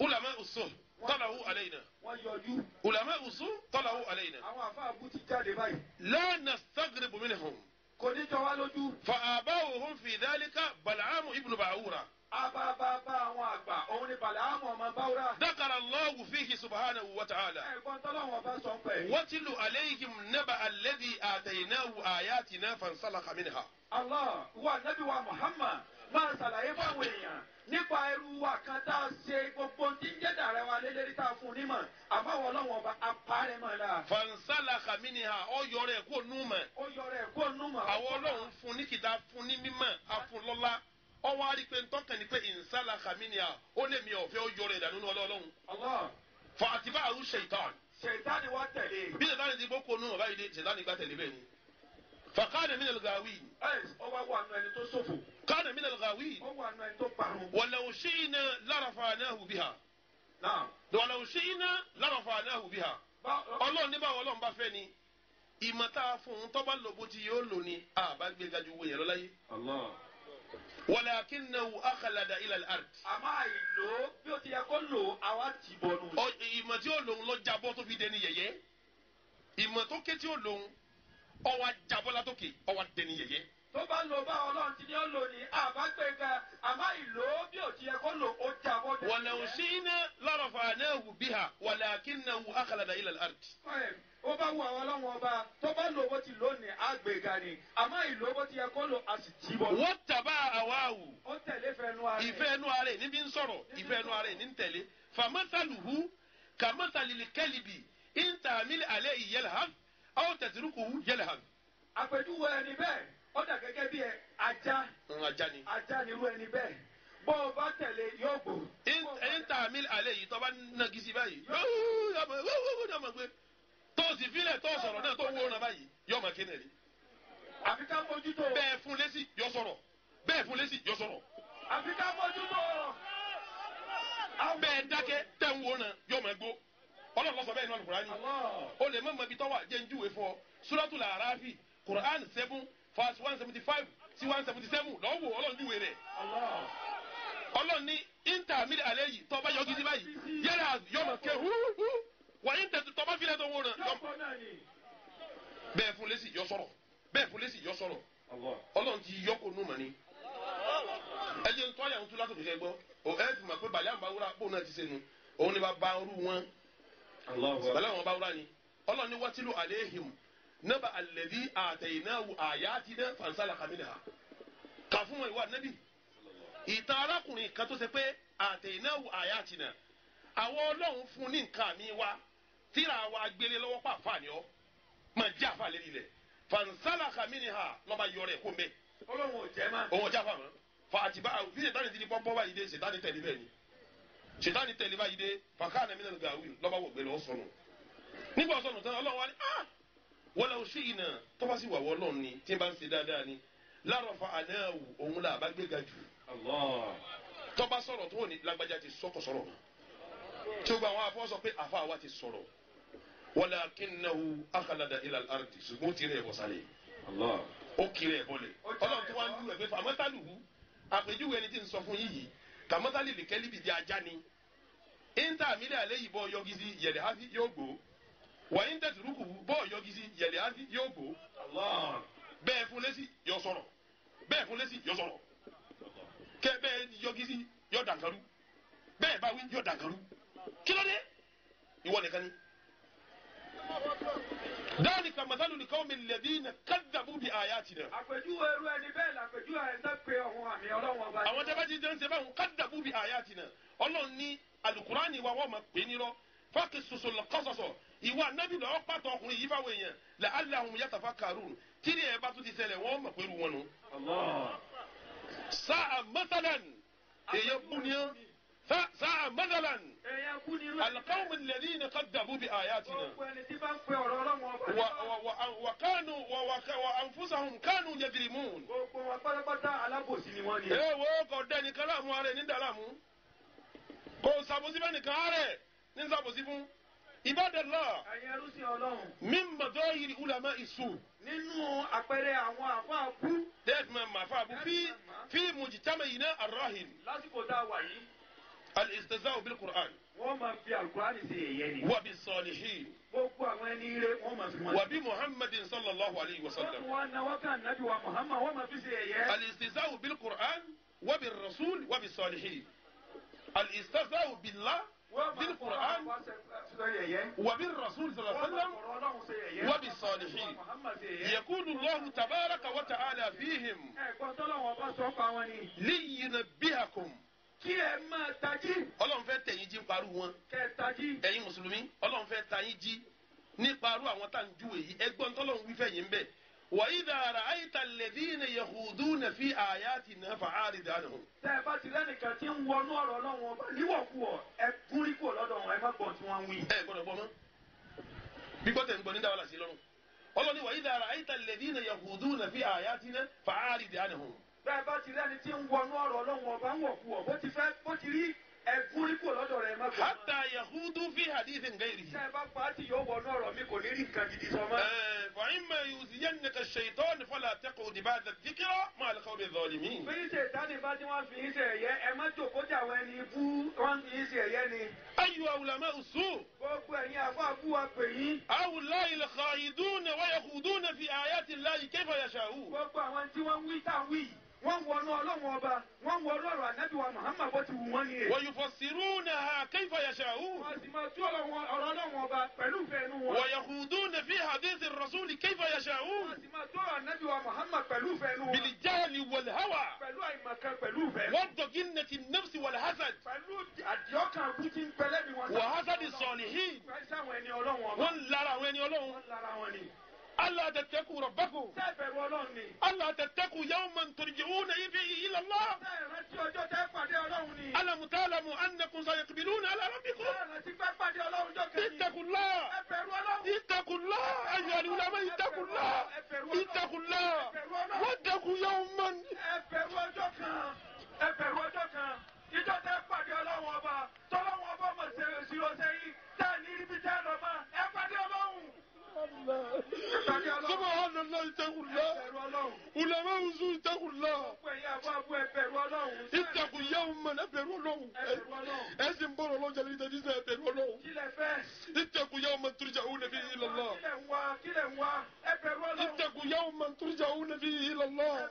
علماء السوء طلعوا علينا. wọ́n yọjú. علماء السوء طلعوا علينا. àwọn àfáàkú ti jáde báyìí. لا نستغرب منهم. kò ní jọ wá lójú. فآباؤهم في ذلك بلعام ابن باعورة. abábábá àwọn àgbà òun ni Bàlámù ọmọ Báwúrà. ذكر الله فيه سبحانه وتعالى ẹ̀gbọ́n tọ́lọ́wọ́n bá sọ pé. واتل عليهم نبأ الذي آتيناه آياتنا فانسلخ منها. Allah wa nabi wa Muhammad máa ṣàlàyé fáwọn èèyàn nípa ẹrú wa kan tá a ṣe gbogbo tí ń jẹ́ dàrẹ́ wa lélẹ́rí tá a fún nímọ̀ àmọ́ wọn lọ́wọ́ ọba apárẹ́ mọ́ la. فانسلخ منها ó yọ rẹ̀ kó númọ̀. ó yọ rẹ̀ kó númọ̀. àwọn Ọlọ́run fún ní kìtà fún ní mímọ̀ afúnlọ́lá ọwọ́ àrípé ntọ́kàn ní pé انسلخ منها ó lè mi ọ̀fẹ́ ó yọ rẹ̀ dànù Ọlọ́run. Allah. فأتبعه الشيطان. ṣètánì wa tẹ̀lé. bí ṣètánì ti gbó kó númọ̀ báyìí dé ṣètánì gbá tẹ̀lé bẹ́ẹ̀ ni. فكان من الغاوين. ó wá wà nù ẹni tó ṣòfò. كان من الغاوين. ó wà nù ẹni tó parun. ولو شئنا لرفعناه بها. náà. ولو شئنا لرفعناه بها. Ọlọ́run ní báwo Ọlọ́run bá fẹ́ ni ìmọ̀ tá a fún un tọ́ba lòbó tí yóò lò ní àbá gbéga ju wòye lọ láyé. ولكنه أخلد إلى الأرض. àmọ́ àìlò bí ó ti yẹ kó lò àwa ti bọ̀nù. ìmọ̀ tí ó lòun lọ jábọ́ tó fi dẹni yẹ̀yẹ́ ìmọ̀ tó ké tí ó lòun ọwọ́ jábọ́ látòkè ọwọ́ dẹni yẹ̀yẹ́. tó bá lò bá Ọlọ́run ti ní ó lò ní àbágbéga àmọ́ ìlò bí ó ti yẹ kó lò ó jábọ́. ولو شئنا لرفعناه بها ولكنه أخلد إلى الأرض. ó bá wù àwọn Ọlọ́run ọba tó bá lò bó ti lò ní àgbéga ni àmọ́ ìlò bó ti yẹ kó lò a sì ti bọ̀. واتبع هواه. ó tẹ̀lé fẹnu ara rẹ̀. ìfẹ́ ẹnu ara rẹ̀ níbi ń sọ̀rọ̀ ìfẹ́ ẹnu ara rẹ̀ ní ń tẹ̀lé. فمثله كمثل الكلب إن تعمل عليه يلهث أو تتركه يلهث. àpèjúwe ẹni bẹ́ẹ̀ ó dà gẹ́gẹ́ bí ajá. ajá ni. ajá ni irú ẹni bẹ́ẹ̀ bó o bá tẹ̀lé yóò gbò. إن تعمل عليه tó bá nàgísí báyìí yóò máa gbé tó o sì filẹ̀ tó o sọ̀rọ̀ náà tó o wó ọ̀nà báyìí yóò máa kéne rí. àfi ká mójútó. bẹ́ẹ̀ fún lésì yóò sọ̀rọ̀ bẹ́ẹ̀ fún lésì yóò sọ̀rọ̀. àfi ká mójútó. bẹ́ẹ̀ dákẹ́ tẹ̀ ń wo náà yóò máa gbó. Ọlọ́run ló sọ bẹ́ẹ̀ nínú Al-Qur'ani. O lè mọ̀ ibi tó wà jẹ́ njúwe fún ọ. Suratul A'raf Quran 7 verse 175 sí 177 lọ́wọ́ Ọlọ́run júwe rẹ̀. Ọlọ́run ní intamid alayhi tó bá yọjú sí báyìí yẹ́rẹ́ yóò máa ké hu wà ní tẹ̀tù tó bá filẹ̀ tó wọ́n náà. bẹ́ẹ̀ fún lẹ́sì yọ sọ̀rọ̀ bẹ́ẹ̀ fún lẹ́sì yọ sọ̀rọ̀ Ọlọ́run ti yọ kó nù mọ́ ni. ẹ jẹ́ ntọ́ yàrá ń tú látòkè kẹ́ gbọ́ ẹ fi mọ̀ pé bàlẹ́ àbáwúrà bóun náà ti sẹ́nu òun ni bá bá orú wọn. bàlẹ́ àwọn báwúrà ni Ọlọ́run ní watilu alayhim naba alladhi ataynahu ayatina fansalakha minha. kà fún wọn ìwà nẹ́bí ìtàn arákùnrin kan tó ṣe pé ataynahu ayatina àwọn Ọlọ́run fún ní nǹkan mi wá tíra wa gbélé lọ́wọ́ pàfà ni ọ́ máa jẹ́ àfà lérí rẹ̀ fansalakha minha lọ́ba yọ rẹ̀ kó mbẹ́. Ọlọ́run ò jẹ́ máa. òun ọjà fáwọn fa àtibá bí sètáni ti di pọ́npọ́n báyìí dé sètáni tẹ̀lé bẹ́ẹ̀ ni sètáni tẹ̀lé báyìí dé fakana minal gawin lọ́ba wọ̀ gbé lọ́wọ́ sọnù nígbà sọnù tán Ọlọ́run wa ni walau shi'na tó bá sì wà wọ́ Ọlọ́run ni tí n bá ń ṣe dáadáa ni la rafa'nahu òun là bá gbé ga jù tó bá sọ̀rọ̀ tó ní lágbájá ti sọ́kọ̀ sọ̀rọ̀ tí o gba àwọn afọ sọ pé àfa wa ti sọ̀rọ̀ walakinnahu akhlada ila al-ardi ṣùgbọ́n ó ti rẹ̀ bọ̀ sálẹ̀ ó kiri ẹ̀ bọ́lẹ̀ Ọlọ́run tó wá ń dúró ẹ̀ pé famataluhu àpèjúwe ẹni tí ń sọ fún yìí kàmọ́tálì lè kẹ́lí bìí di ajá ni íńtà àmìlẹ̀ àlẹ́ yìí bọ́ yọgi sí yẹ̀lẹ̀ áfí yóò gbó wà íńtà tìrúkù bọ́ yọgi sí yẹ̀lẹ̀ áfí yóò gbó bẹ́ẹ̀ fún lẹ́sì yọ sọ̀rọ̀ bẹ́ẹ̀ fún lẹ́sì yọ sọ̀rọ̀ kẹ́ bẹ́ẹ̀ yọgi sí yọ dànkarú bẹ́ẹ̀ bá wí yọ dànkarú kí ló dé ìwọ nìkan ni. ذلك مثل لقوم الذين كذبوا بآياتنا. àpèjúwe irú ẹni bẹ́ẹ̀ làpèjúwe ẹni tó pe ọ̀hún àmì Ọlọ́run ọba. àwọn tẹ́ bá ti jẹun ṣe báwọn كذبوا بآياتنا Ọlọ́run ní alukurani wa wọ́n máa pè é nírọ́ fáàkì soso lọ́kọ́sọ̀sọ̀ ìwà anábì lọ́wọ́ pàtó ọkùnrin yìí fáwọn èèyàn la'allahum yatafakkarun tíri ẹ̀ bá tún ti ṣẹlẹ̀ wọ́n mọ̀ pẹ̀lú wọn nù. sa'a mathalan èèyàn búniyan sa'a mathalan alqawmu alladhina kaddabu bi ayatina wa kanu wa anfusahum kanu yadrimun. gbogbo wọn pátápátá alábòsí ni wọ́n ní. ẹ wo kò dẹ́ni kálàmù ara ẹ̀ ní dàlámù kò sàbòsí bẹ́ẹ̀ nìkan ara ẹ̀ ní sàbòsí fún. Ibadallah. ẹ̀yin ẹrúsìn Ọlọ́run. min madahiri ulama isu. nínú àpẹẹrẹ àwọn àfáà kú. dẹ́ẹ̀tì máa fà bú fi mujtama'ina arrahin. lásìkò tá a wà yìí. al-istihza'u bil Qur'an. wọ́n máa fi alukurani ṣe èyẹ ni. wa bis salihin. gbogbo àwọn ẹni ire wọ́n máa fi wọn. wa bi Muhammadin sallallahu alayhi wa sallam. wọ́n tún wá náwó kan nábì wa Muhammad wọ́n máa fi ṣe èyẹ. al-istihza'u bil Qur'an wa bir rasul wa bis salihin. al-istihza'u billah bil Qur'an wa bir rasul sallallahu alaihi wasallam wa bis salihin yaqulu Allah tabaraka wa ta'ala fihim liyunabbihakum kí ẹ máa tají. Ọlọ́run fẹ́ tẹ̀yìn jí nípa arú wọn. kẹ́ ẹ tají. ẹ̀yin mùsùlùmí Ọlọ́run fẹ́ tẹ̀yìn jí nípa arú àwọn tá à ń ju èyí ẹgbọ́n tọ́lọ́run wí fẹ́ yín bẹ́ẹ̀. wa idha ra'ayta alladhina yakhuduna fi ayatina fa'arid anhum. tẹ́ ẹ bá ti lẹ́nìkan tí ń wọnú ọ̀rọ̀ Ọlọ́run ọba níwọ̀kuwọ̀ ẹ gúnrí kúrò lọ́dọ̀ wọn ẹ má gbọ́n tí wọ́n ń wí. ẹ gbọ́dọ̀ gbọ́ mọ́ gbígbọ́ tẹ̀ ń gbọ́ ní dáwọ́lá sí lọ́rùn Ọlọ́run wa idha ra'ayta alladhina yakhuduna fi ayatina fa'arid anhum. bẹ́ẹ̀ bá ti lẹ́ni tí ń wọnú ọ̀rọ̀ Ọlọ́run ọba ń wọ̀kuwọ̀ bó ti rí ẹ̀gúnrí kúrò lọ́dọ̀ rẹ̀ má gbọ́n. hatta yahudu fi hadithin ghairihi. tẹ́ ẹ bá pa á ti yóò wọnú ọ̀rọ̀ mi kò ní rí nǹkan gidi sọ mọ́. فإما يوزينك الشيطان فلا تقعد بعد الذكرى مع القوم الظالمين. bí ṣètánì bá tí wọ́n fi ń ṣe ẹ̀yẹ ẹ má jókòó tí àwọn ẹni ibú wọ́n fi ń ṣe ẹ̀yẹ ni. أيها علماء السوء. gbogbo ẹ̀yin àfọ àbúwà pè yín. هؤلاء الخائضون ويخوضون في آيات الله كيف يشاءون. gbogbo àwọn tí wọ́n wí tá à ń wí wọ́n wọnú Ọlọ́run ọba wọ́n wọnú ọ̀rọ̀ ànábì wa Muhammad bó ti wù wọ́n nìyẹn. ويفسرونها كيف يشاءون. wọ́n sì máa tú ọ̀rọ̀ Ọlọ́run ọba pẹ̀lú ìfẹ́ inú wọn. ويخوضون في حديث الرسول كيف يشاءون. wọ́n sì máa tú ọ̀rọ̀ ànábì wa Muhammad pẹ̀lú ìfẹ́ inú wọn. بالجهل والهوى. pẹ̀lú àìmọ̀kan pẹ̀lú ìfẹ́. والضغينة النفس والحسد. pẹ̀lú àdìọ́kàn bútí ń pẹ́lẹ́ bí wọn. وحسد الصالحين. fẹ́ sáwọn ẹni Ọlọ́run ọba. wọ́n lára àwọn ẹni Ọlọ́run. wọ́n lára wọn ni. ألا تتقوا ربكم. sẹ́ẹ̀bẹ̀rù Ọlọ́run ni. ألا تتقوا يوما ترجعون فيه إلى الله. sẹ́ẹ̀ rántí ọjọ́ tẹ́ pàdé Ọlọ́run ni. ألم تعلموا أنكم سيقبلون على ربكم. sẹ́ẹ̀ rántí pẹ́ pàdé Ọlọ́run jọ́ kẹ́ni. اتقوا الله. ẹ bẹ̀rù Ọlọ́run. اتقوا الله أيها العلماء اتقوا الله. اتقوا الله واتقوا يوما. ẹ bẹ̀rù ọjọ́ kan. ẹ bẹ̀rù ọjọ́ kan. ìjọ tẹ́ pàdé Ọlọ́run ọba tọ́lọ́run ọba mọ̀ sí ìṣirò sẹ́yìn tẹ́ ní ibi tẹ́ lọ mọ́ ẹ pàdé Ọlọ́run. سبحان الله اتقوا الله. علماء السوء اتقوا الله. اتقوا يوما ابروا الله. اسم بر الله جل جلاله ابروا الله. اتقوا يوما ترجعون فيه الى الله. اتقوا يوما ترجعون فيه الى الله.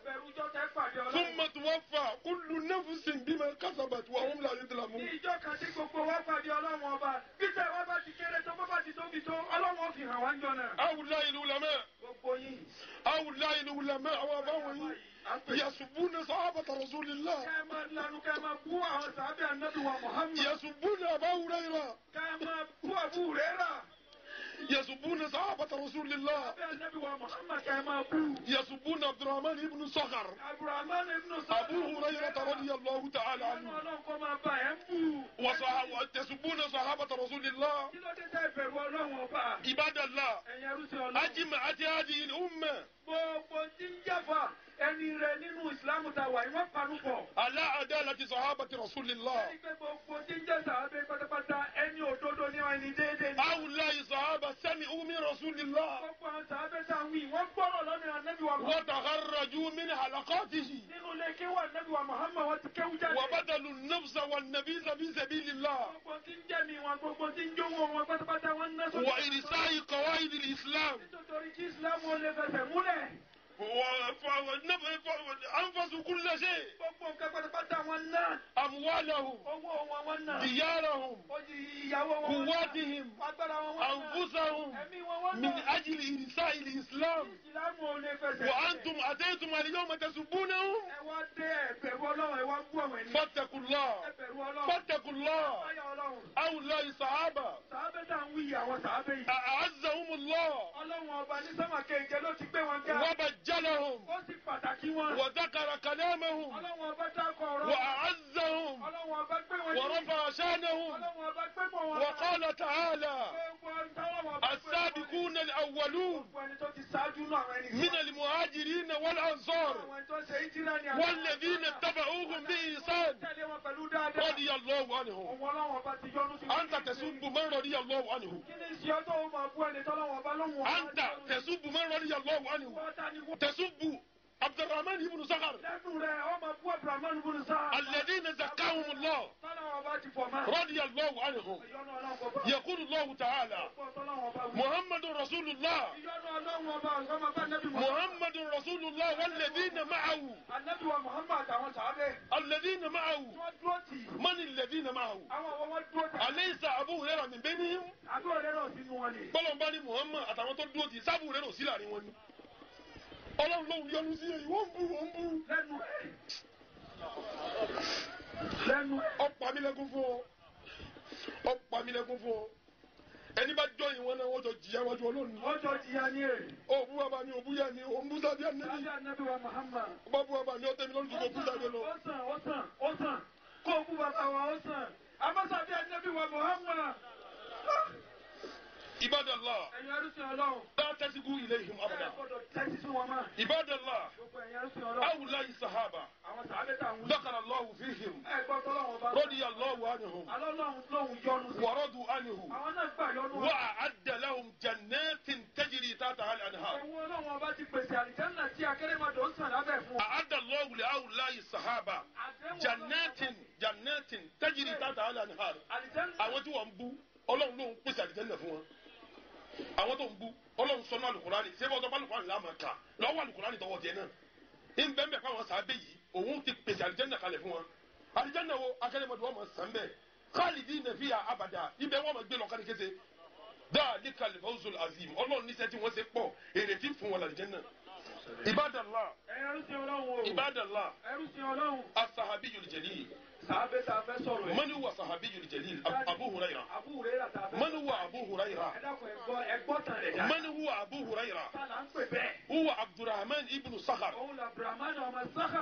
ثم توفى كل نفس بما كسبت وهم لا يظلمون. هؤلاء العلماء هؤلاء العلماء وابوي يسبون صحابة رسول الله. يسبون أبا هريرة. يسبون صحابة رسول الله. يسبون عبد الرحمن بن صخر. أبو هريرة رضي الله تعالى عنه. ويسبون صحابة رسول الله. عباد الله أجمعت هذه الأمة ẹni rẹ nínú ìsìlámù ta wà ìwọ́n panupọ̀. على عدالة صحابة رسول الله. ẹni pé gbogbo tí ń jẹ́ sàábé pátápátá ẹni òdodo ní ẹni déédéé ni. هؤلاء صحابة سمعوا من رسول الله. gbogbo àwọn sàábé tá à ń wí wọ́n gbọ́rọ̀ lọ́nà ànábì wa Muhammad. وتخرجوا من حلقاته. nínú ilé kéwà ànábì wa Muhammad wọ́n ti kéwú jáde. وبذلوا النفس والنبيذ في سبيل الله. gbogbo tí ń jẹ́mi wọn gbogbo tí ń jówó wọn pátápátá wọn ná sókè. وإرساء قواعد الإسلام. nítorí kí ìsìlámù ó lè fẹsẹ̀ múlẹ̀. أنفسوا كل شيء. gbogbo nǹkan pátápátá wọn ná. أموالهم. owó wọn ná. ديارهم. ìyàwó wọn ná. قواتهم. agbára wọn ná. أنفسهم. ẹ̀mí wọn ná. من أجل إرساء الإسلام. ìsìlámù ó lè fẹsẹ̀ múlẹ̀. وأنتم أتيتم اليوم تسبونهم. ẹ wá dé ẹ̀bẹ̀rù Ọlọ́run ẹ wá gbọ́ àwọn ènìyàn. فاتقوا الله. ẹ̀bẹ̀rù Ọlọ́run. فاتقوا الله. báyọ̀ Ọlọ́run. هؤلاء الصحابة sàábé tá à ń wí àwọn sàábé yìí. أعزهم الله. Ọlọ́run ọba ní sọ́mà kéje ló ti gbé wọn ga. وبجلهم. ó sì pàtàkì wọn. وذكر كلامهم. Ọlọ́run ọba dákọ̀ ọ̀rọ̀. وأعزهم. Ọlọ́run ọba gbé wọn ní. ورفع شانهم. Ọlọ́run ọba gbé mọ̀ wọn. وقال تعالى gbogbo ìtọ́lọ́wọ́ ọba gbé wọn. السابقون الأولون gbogbo ẹni tó ti ṣáájú náà àwọn ẹni. من المهاجرين والأنصار àwọn ẹni tó ṣe ìjìlá ni àwọn. والذين اتبعوهم بإحسان tẹ̀lé wọn pẹ̀lú dáadáa. رضي الله عنهم. ọmọ Ọlọ́run ọba ti yọ́nú sí. أنت تسب من رضي الله عنه. kí ni ìṣe ọjọ́ òun máa bú ẹni tọ́lọ́wọ́ ọba lóhùn ọba. أنت تسب من رضي الله عنه. wọ́n ta ni wọ́n. تسب عبد الرحمن بن صخر lẹ́nu rẹ̀ ọ máa bú Abdulrahman ibn Sa'd. الذين زكاهم الله tọ́lọ́wọ́ ọba ti fọ̀ mọ́. رضي الله عنهم. ìyọ́nú Ọlọ́run ọba. يقول الله تعالى tọ́lọ́wọ́ ọba wí. محمد رسول الله. ìyọ́nú Ọlọ́run ọba ọ̀sán máa bá nẹ́bí Muhammad. محمد رسول الله والذين معه Ànábì wa Muhammad àwọn sàábé. والذين معه من الذين معه أليس أبو هريرة من بينهم bọ́lọ̀ bá ní Muhammad àtàwọn tó dúró tì sábù rẹ̀ lọ sí láàrin wọn ni Ọlọ́run lóhùn yọ́nú sí èyí wọ́n bú lẹ́nu ọ̀pàmílẹ́kún fún ọ ẹni bá jọyìn wọn náà wọ́n jọ jìyà wájú Ọlọ́run ni. wọ́n jọ jìyà ní èrè. ó bú bàbá mi ò bú yà ni ò ń bú sábì ànábì. sábì ànábì wa Muhammad. ó bá bú bàbá mi ó tẹ̀mí lọ́dún tó bú sábì lọ. ó sàn kó o bú bàbá wa ó sàn àmọ́ sábì ànábì wa Muhammad. Ibadallah. ẹ̀yin arúgbó Ọlọ́run. la tasigu ilayhim abada. ẹ gbọ́dọ̀ tẹ́sí sí wọn mọ́. Ibadallah. gbogbo ẹ̀yin arúgbó Ọlọ́run. awulayi sahaba. àwọn sàbẹ̀ tà ń wí. dakara Allahu fihim. ẹ gbọ́ tọ́lọ́wọ́n bá. radiyallahu anhum. alọ́lọ́run lóhùn yọ́nú sí. waradu anhu. àwọn náà gbà yọ́nú. wa a'adda lahum jannatin tajri tahtaha al-anhar. òun Ọlọ́run ọba ti pèsè àlìjánnà tí akérèmọdò ń sàn lábẹ́ fún. a'adda Allahu li awulayi sahaba. jannatin tajri tahtaha al-anhar. àwọn tí wọ́n ń bú Ọlọ́run lóhùn pèsè àlìjánnà fún wọn. àwọn tó ń bú Ọlọ́run sọ náà Al-Qur'ani ṣé bọ́ọ̀ tó bá Al-Qur'ani láàmà ká lọ́wọ́ Al-Qur'ani tọwọ́ tiẹ̀ náà ń bẹ́ẹ̀ bẹ́ẹ̀ fáwọn sábẹ́ yìí òun ti pèsè àlìjẹ́nà kalẹ̀ fún wọn àlìjẹ́nà wo akérèmọdé wọn mọ̀ sàn bẹ́ẹ̀ khalidina fiha abada ibẹ̀ wọn mọ̀ gbé lọ́kàdé kése dhalikal fawzul azim Ọlọ́run níṣẹ́ tí wọ́n ṣe pọ̀ èrè tí fún wọn àlìjẹ́nà. Ibadallah as-sahabiyyul jalil من هو صحابي الجليل أبو هريرة من هو أبو هريرة من هو أبو هريرة هو عبد الرحمن ابن صخر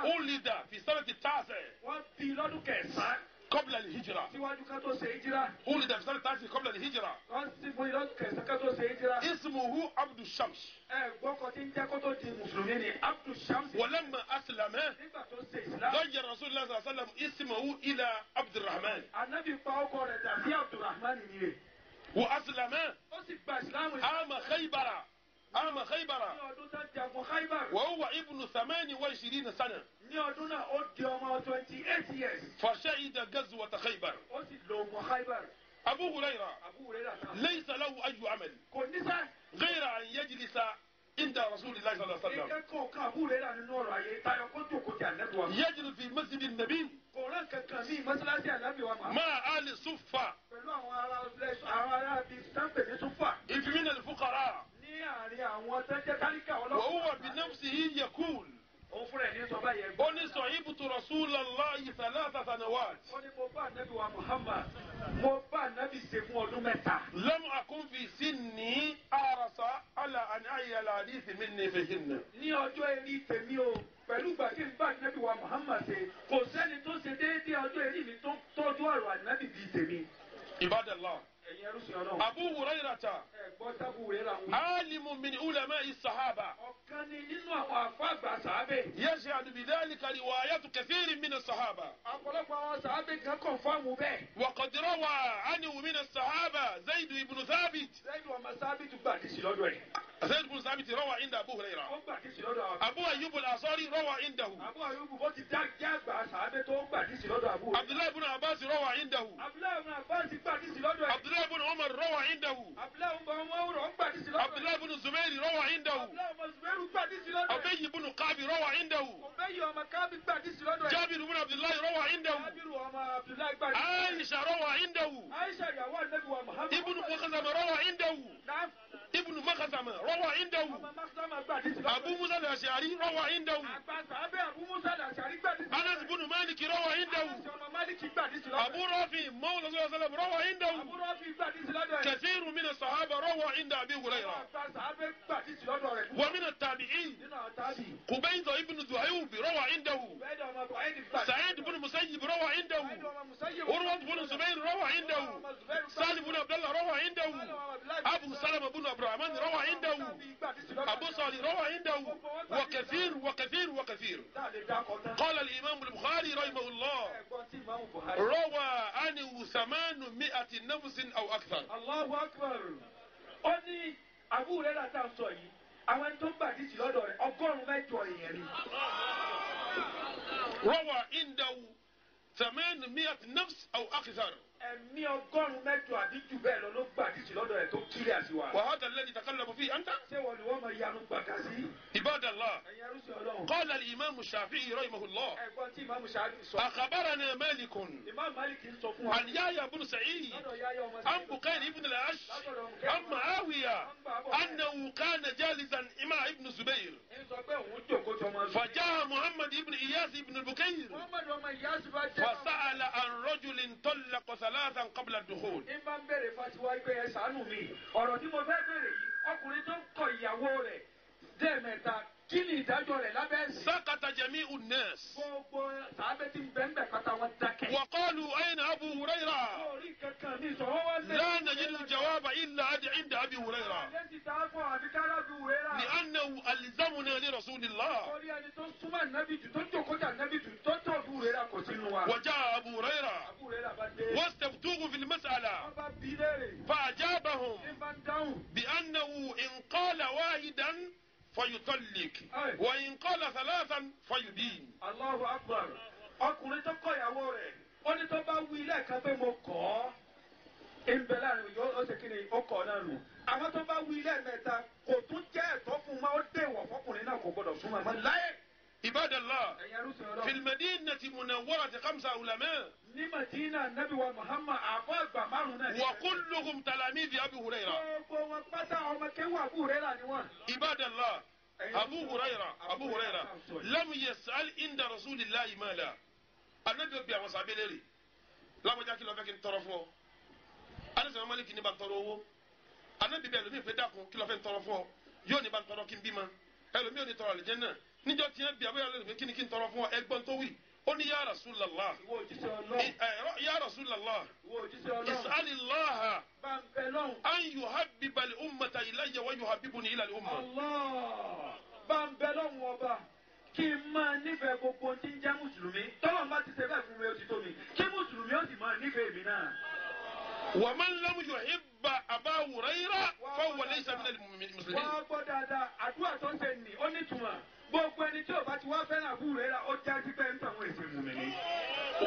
ولد في سنة 9 قبل الهجرة ولد في سنة 9 قبل الهجرة اسمه عبد الشمس ولما أسلم غير رسول الله صلى الله عليه وسلم اسمه إلى عبد الرحمن وأسلم عام خيبر وهو ابن 28 سنة فشهد غزوة خيبر. أبو هريرة ليس له أي عمل غير أن يجلس عند رسول الله صلى الله عليه وسلم يجلس في مسجد النبي مع آل الصفة من الفقراء وهو بنفسه يقول أني صحبت رسول الله 3 سنوات لم أكن في سني أعرس على أن أعي الحديث مني فيهن. pẹ̀lú gbàgbé nígbà Nábì wa Muhammad ṣe kò sẹ́ni tó ṣe déédéé ọjọ́ èrí mi tó tọ́jú ọ̀rọ̀ ànábì bíi tèmi. Ibadallah. Abu Hurairata alimu min ulama'i sahaba ọ̀kan ni nínú àwọn àfàgbà sàhábé yashhadu bidhalika riwayatu kathirin min as-sahaba ọ̀pọ̀lọpọ̀ àwọn sàhábé kan confirm bẹ́ẹ̀. wa qad rawa anhu min as-sahaba Zayd ibn Thabit. Zayd ọmọ Thabit gbàdí sí lọ́dọ̀ ẹ̀. Zayd ibn Thabit rawa inda Abu Hurairah. ó gbàdí sí lọ́dọ̀ Abu Ayyub al-Ansari rawa indahu. Abu Ayyub bó ti jágbà sàhábé tó gbàdí sí lọ́dọ̀ Abu. Abdullah ibn Abbas rawa indahu. Abdullah ibn Abbas gbàdí sí lọ́dọ̀ ẹ̀. Abdullah ibn Umar rawa عنده. عبد الله بن الزبير روى عنده. أبي بن كعب روى عنده. جابر بن عبد الله روى عنده. عائشة روى عنده. ابن مخزم روى عنده. ابن مخزم روى عنده. أبو موسى الأشعري روى عنده. أنس بن مالك روى عنده. أبو رافع مولى صلى الله عليه وسلم روى عنده. كثير من الصحابة روى عند أبي هريرة. ومن التابعين قبيضة ابن ذؤيب روى عنده. سعيد بن مسيب روى عنده. عروة بن الزبير روى عنده. سالم بن عبد الله روى عنده. أبو سلمة بن عبد الرحمن روى عنده. أبو صالح روى عنده. وكثير وكثير وكثير. قال الإمام البخاري رحمه الله روى عنه 800 نفس أو أكثر. Allahu Akbar. Ó ní Abu Hurairah tá sọ yìí àwọn tó gbàdí sí lọ́dọ̀ rẹ̀ 100 èèyàn ni. روى عنده 800 نفس أو أكثر. ẹ̀mí 100 àbí jù bẹ́ẹ̀ lọ ló gbà dísì lọ́dọ̀ ẹ̀ tó kílẹ̀ àtiwá. وهذا الذي تكلم فيه أنت ṣé wọ́n ni wọ́n máa yanu gbàgà sí. عباد الله. ẹ̀yin arúgbó ọlọ́run. قال الإمام الشافعي رحمه الله ẹ̀gbọ́n tí ìmáàmù Ṣáfi'í sọ. أخبرنا مالك ìmáàmù Málíkì sọ fún wa. عن يحيى بن سعيد lọ́dọ̀ Yahya ọmọ عن بكير بن الأش عن معاوية أنه كان جالسا مع ابن الزبير ń sọ pé òun jókòó tí ọmọ Zubair. فجاء محمد بن إياس بن البكير Muhammad ọmọ Iyas bá jẹ́. فسأل عن رجل طلق ثلاثا قبل الدخول. ń bá ń bèrè fatiwa pé ẹ ṣàánú mi ọ̀rọ̀ tí mo fẹ́ bèrè yìí ọkùnrin tó kọ ìyàwó rẹ̀ dẹ́ẹ̀mẹ́ta kí ni ìdájọ́ rẹ̀ lábẹ́ ẹ̀sìn. سكت جميع الناس gbogbo sàábẹ́ tí ń bẹ́ẹ̀ bẹ́ẹ̀ pátá wọn dákẹ́. وقالوا أين أبو هريرة؟ orí kankan ní ìsọ̀rọ̀ wọn lé. لا نجد الجواب إلا عند أبي هريرة lẹ́sìn tá a fọ àbíkára bí wéra. لأنه ألزمنا لرسول الله. orí ẹni tó súnmọ́ nábì jù tó jókòó jà nábì jù tó tó bí wéra kò sínú wa. وجاء أبو هريرة Abu Hurairah bá dé. واستفتوه في المسألة wọ́n bá bí léèrè. فأجابهم ń bá ń dáhùn. بأنه إن قال واحدا فيطلق وإن قال ثلاثا فيدين. Allahu Akbar. ọkùnrin tó kọ ìyàwó rẹ̀ ó ní tó bá wí lẹ́ẹ̀kan pé mo kọ̀ ọ́. ń bẹ láàrin yóò ó ṣe kí ni ó kọ̀ náà nù. àwọn tó bá wí lẹ́ẹ̀mẹ́ta kò tún jẹ́ ẹ̀tọ́ fún un máa ó déwọ̀ fọkùnrin náà kò gbọdọ̀ súnmọ́ àmọ́ láyé. عباد الله ẹ̀yin arúgbó في ọlọ́run. المدينة المنورة 5 علماء ní Madina nabi wa Muhammad àbọ̀ àgbà márùn náà. وكلهم تلاميذ أبي هريرة. gbogbo wọn pátá ọmọ kéwà Abu Hurairah ni wọn. عباد الله أبو هريرة لم يسأل عند رسول الله مالا. النبي بيا مسابيلري لا بجاكي لو فكين ترفو أنا سمع مالك ني بان تروو النبي بيا لومي فداكو كي لو فين ترفو يو ني بان ترو كين بيما ẹlòmíì ò ní tọrọ àlùjánnà níjọ́ tí ẹ bí abúlé alẹ́ kí ni kí n tọrọ fún ọ ẹgbọ́n tó wí ó ní ya Rasulullah ìwọ òjíṣẹ́ Ọlọ́run. ya Rasulullah ìwọ òjíṣẹ́ Ọlọ́run. is'alillaha bá ń bẹ lọ́hùn. an yuhabbiba al-ummata ilayya wa yuhabbibuni ila al-umma. Allah bá ń bẹ lọ́hùn ọba kí n máa nífẹ̀ẹ́ gbogbo tí ń jẹ́ mùsùlùmí tọ́lọ̀ bá ti ṣe bẹ́ẹ̀ fún mi ó ti tó mi kí mùsùlùmí ó sì máa nífẹ̀ẹ́ mi náà. wa man lam yuhibba Aba Hurayra fahuwa laysa min al-muslimin. wọ́n gbọ́ dáadáa àdúrà tó ń ṣe nì ó nítumọ̀ gbogbo ẹni tí ò bá ti wá fẹ́ràn Abu Hurairah ó já sí pé ń tàwọn èsì mùmínì.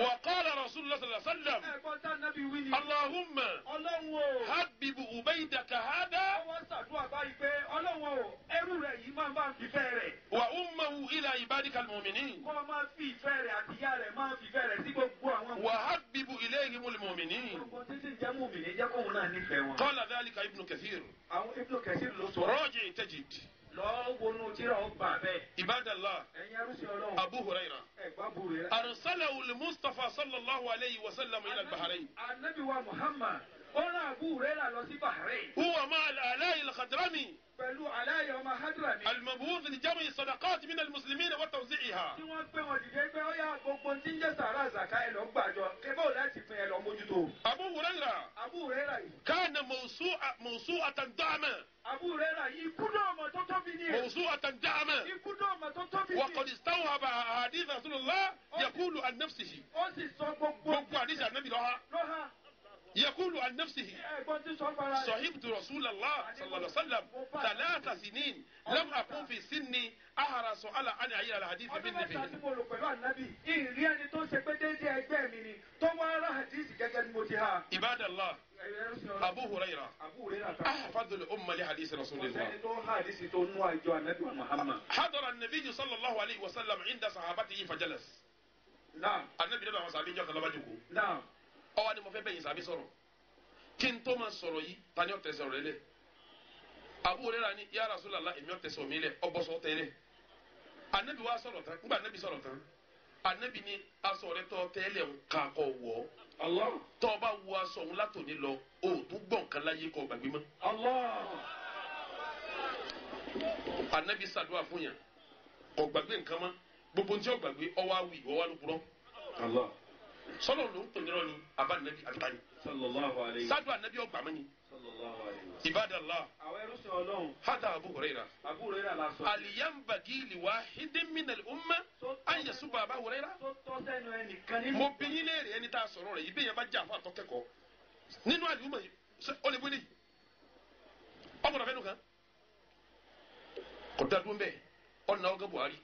wa qala Rasulullah sallallahu alaihi wasallam ẹ̀gbọ́n tá nábì wí ni. Allahumma ọlọ́run o. habib ubaydaka hada wọ́n ṣàdúrà báyìí pé ọlọ́run o ẹrú rẹ̀ yìí máa bá ń fìfẹ́ rẹ̀. wa ummuhu ila ibadika al-mu'minin. kọ́ máa fi ìfẹ́ rẹ̀ àti ìyá rẹ̀ máa fi ìfẹ́ rẹ̀ sí gbogbo àwọn. wa habib ilayhim al-mu'minin. gbogbo títí jẹ́ mùmínì jẹ́ kóun náà nífẹ̀ẹ́ wọn. qala dhalika Ibn Kathir. àwọn Ibn Kathir ló sọ. raji' tajid. lọ́ọ́ wọnú tíra ó bà bẹ́ẹ̀. Ibadallah ẹ̀yin arúsí ọlọ́run. Abu Hurairah ẹ̀gbọ́n Abu Hurairah. arsalahu al-Mustafa sallallahu alayhi wa sallam ila al-Bahrain. Ànábì wa Muhammad ó rán Abu Hurairah lọ sí Bahrain. huwa ma'a al-Ala'i al-Khadrami pẹ̀lú Aláyọ̀ ọmọ Hadrami. المبعوث لجمع الصدقات من المسلمين وتوزيعها. tí wọ́n gbé wọn dìde pé ó yá gbogbo tí ń jẹ́ sàrà àzàká ẹ̀ lọ gbàjọ kébé ò láti pín ẹ lọ mójútó. أبو هريرة Abu Hurairah yìí. كان موسوعة دعما Abu Hurairah yìí ikú náà mọ̀ tó tóbi ní ẹ̀. موسوعة دعما ikú náà mọ̀ tó tóbi ní ẹ̀. وقد استوعب أحاديث رسول الله يقول عن نفسه. ó sì sọ gbogbo. gbogbo àdìsí ànábì lọ́ha lọ́ha. يقول عن نفسه ẹ̀gbọ́n tí sọ fara rẹ̀. صحبت رسول الله صلى الله عليه وسلم 3 سنين لم أكن في سني أحرص على أن أعيش الحديث ọdún مني mẹ́ta tí فيه. mo lò pẹ̀lú ànábì ìrírí ẹni tó ṣe pé déédéé ẹgbẹ́ mi ni tó wá rà hadisi gẹ́gẹ́ bí mo ti ha. عباد الله أبو هريرة Abu Hurairah ta. أحفظ الأمة لحديث رسول الله. ọ̀sẹ̀ tó ha hadisi tó nú àjọ ànábì wa Muhammad. حضر النبي صلى الله عليه وسلم عند صحابته فجلس. naam النبي نبي àwọn sàbí jọ kan lọ́ba jòkó. naam. ó wá ní mo fẹ́ bẹ̀yìn sàbí sọ̀rọ̀ kí n tó máa sọ̀rọ̀ yìí ta ni ó tẹ̀sẹ̀ ọ̀rọ̀ lẹ̀. Abu Hurairah ní ya Rasulullah èmi ó tẹ̀sẹ̀ omi lẹ̀ ọbọ̀sọ̀ tẹ́lẹ̀. Ànábì wa sọ̀rọ̀ tán nígbà ànábì sọ̀rọ̀ tán ànábì ní aṣọ rẹ̀ tọ́ tẹ́lẹ̀ ń kakọ̀ wọ̀ Allah. tọ́ ọ bá wo aṣọ òun látòní lọ o ò tún gbọ̀n kan láyé kọ́ gbàgbé mọ́. Allah. Ànábì ṣàdúrà fún yàn kọ́ gbàgbé nǹkan mọ́ gbogbo ní tí ó gbàgbé ọwọ́ awì ọwọ́ alùpùrọ̀. Allah. sọlọ ló ń tònírọ ni àbá ànábì àbítáni. sallallahu alayhi. sádùn ànábì ọgbà mọ́ni. sallallahu alayhi. Ibadallah àwọn ẹrú sọ Ọlọ́run. hada Abu Hurairah. Abu Hurairah la sọ. aliyambagi liwahidin min al-umma an yasuba Abu Hurairah. tó tọ́ sẹ́nu ẹnìkan nínú. mo bí yín léèrè ẹni tá a sọ̀rọ̀ rẹ̀ yìí bẹ́ẹ̀ yẹn bá jà fún àtọ́kẹ́kọ̀ọ́ nínú àdúgbò yìí ó lè wọlé yìí ọmọdé fẹ́ nù kan kò dá dún bẹ́ẹ̀ ọ̀nà ọ̀gá Buhari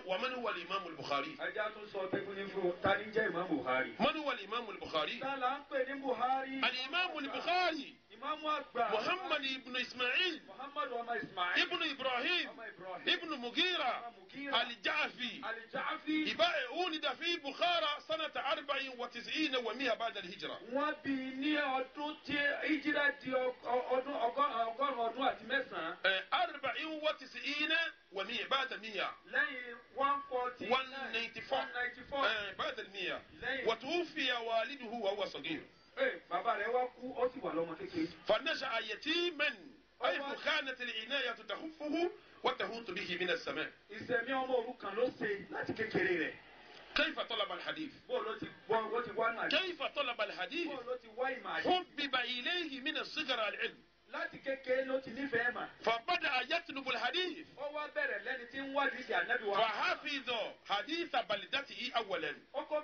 ومن هو الإمام البخاري؟ ẹja tún sọ tẹkùnì fún tani jẹ́ Imam Buhari. من هو الإمام البخاري؟ tala ń pè ní Buhari. الإمام البخاري Imam àgbà. محمد بن إسماعيل Muhammadu ọmọ Ismail. ابن إبراهيم ọmọ Ibrahim. ابن مغيرة الجعفي Al-Ja'fi. ولد في بخارى سنة 94 و100 بعد الهجرة. wọ́n bí ní ọdún tí ìjírà di ọdún ọgọ́rùn-ún ọdún àti mẹ́sàn-án. 94 و100 بعد 100 lẹ́yìn 140. 194 بعد 100 lẹ́yìn. وتوفي والده وهو صغير bàbá rẹ̀ wá kú ó sì wà lọ́mọ kékeré. فنشأ يتيما حيث كانت العناية تخفه وتهوت به من السماء. ìṣẹ̀mí ọmọ òrukàn ló ṣe láti kékeré rẹ̀. كيف طلب الحديث؟ bó ló ti wá náà. كيف طلب الحديث؟ bó ló ti wá ìmọ̀ àyè. حبب إليه من الصغر العلم láti kékeré ló ti nífẹ̀ẹ́ mà. فبدأ يطلب الحديث ó wá bẹ̀rẹ̀ lẹ́ni tí ń wádìí sí ànábì wa. فحفظ حديث بلدته أولا ó kọ́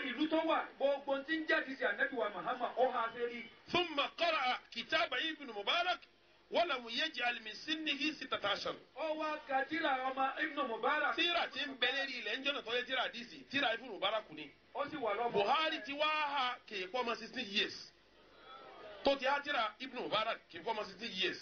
ìlú tó wà gbogbo tí ń jáde sí ànábì wa Muhammad ó ha ṣe rí. ثم قرأ كتاب ابن مبارك ولم يجعل من سنه 16. ó wá ka tírà ọmọ Ibn Mubarak. tíra tí ń bẹ lérí ilẹ̀ ń jọ́nà tó yẹ tíra àdìsí tíra Ibn Mubarak ni. ó sì wà lọ́mọ. Buhari ti wá ha kì í pọ́ ọmọ 16 years tó ti há tíra Ibn Mubarak kì í pọ́ ọmọ 16 years.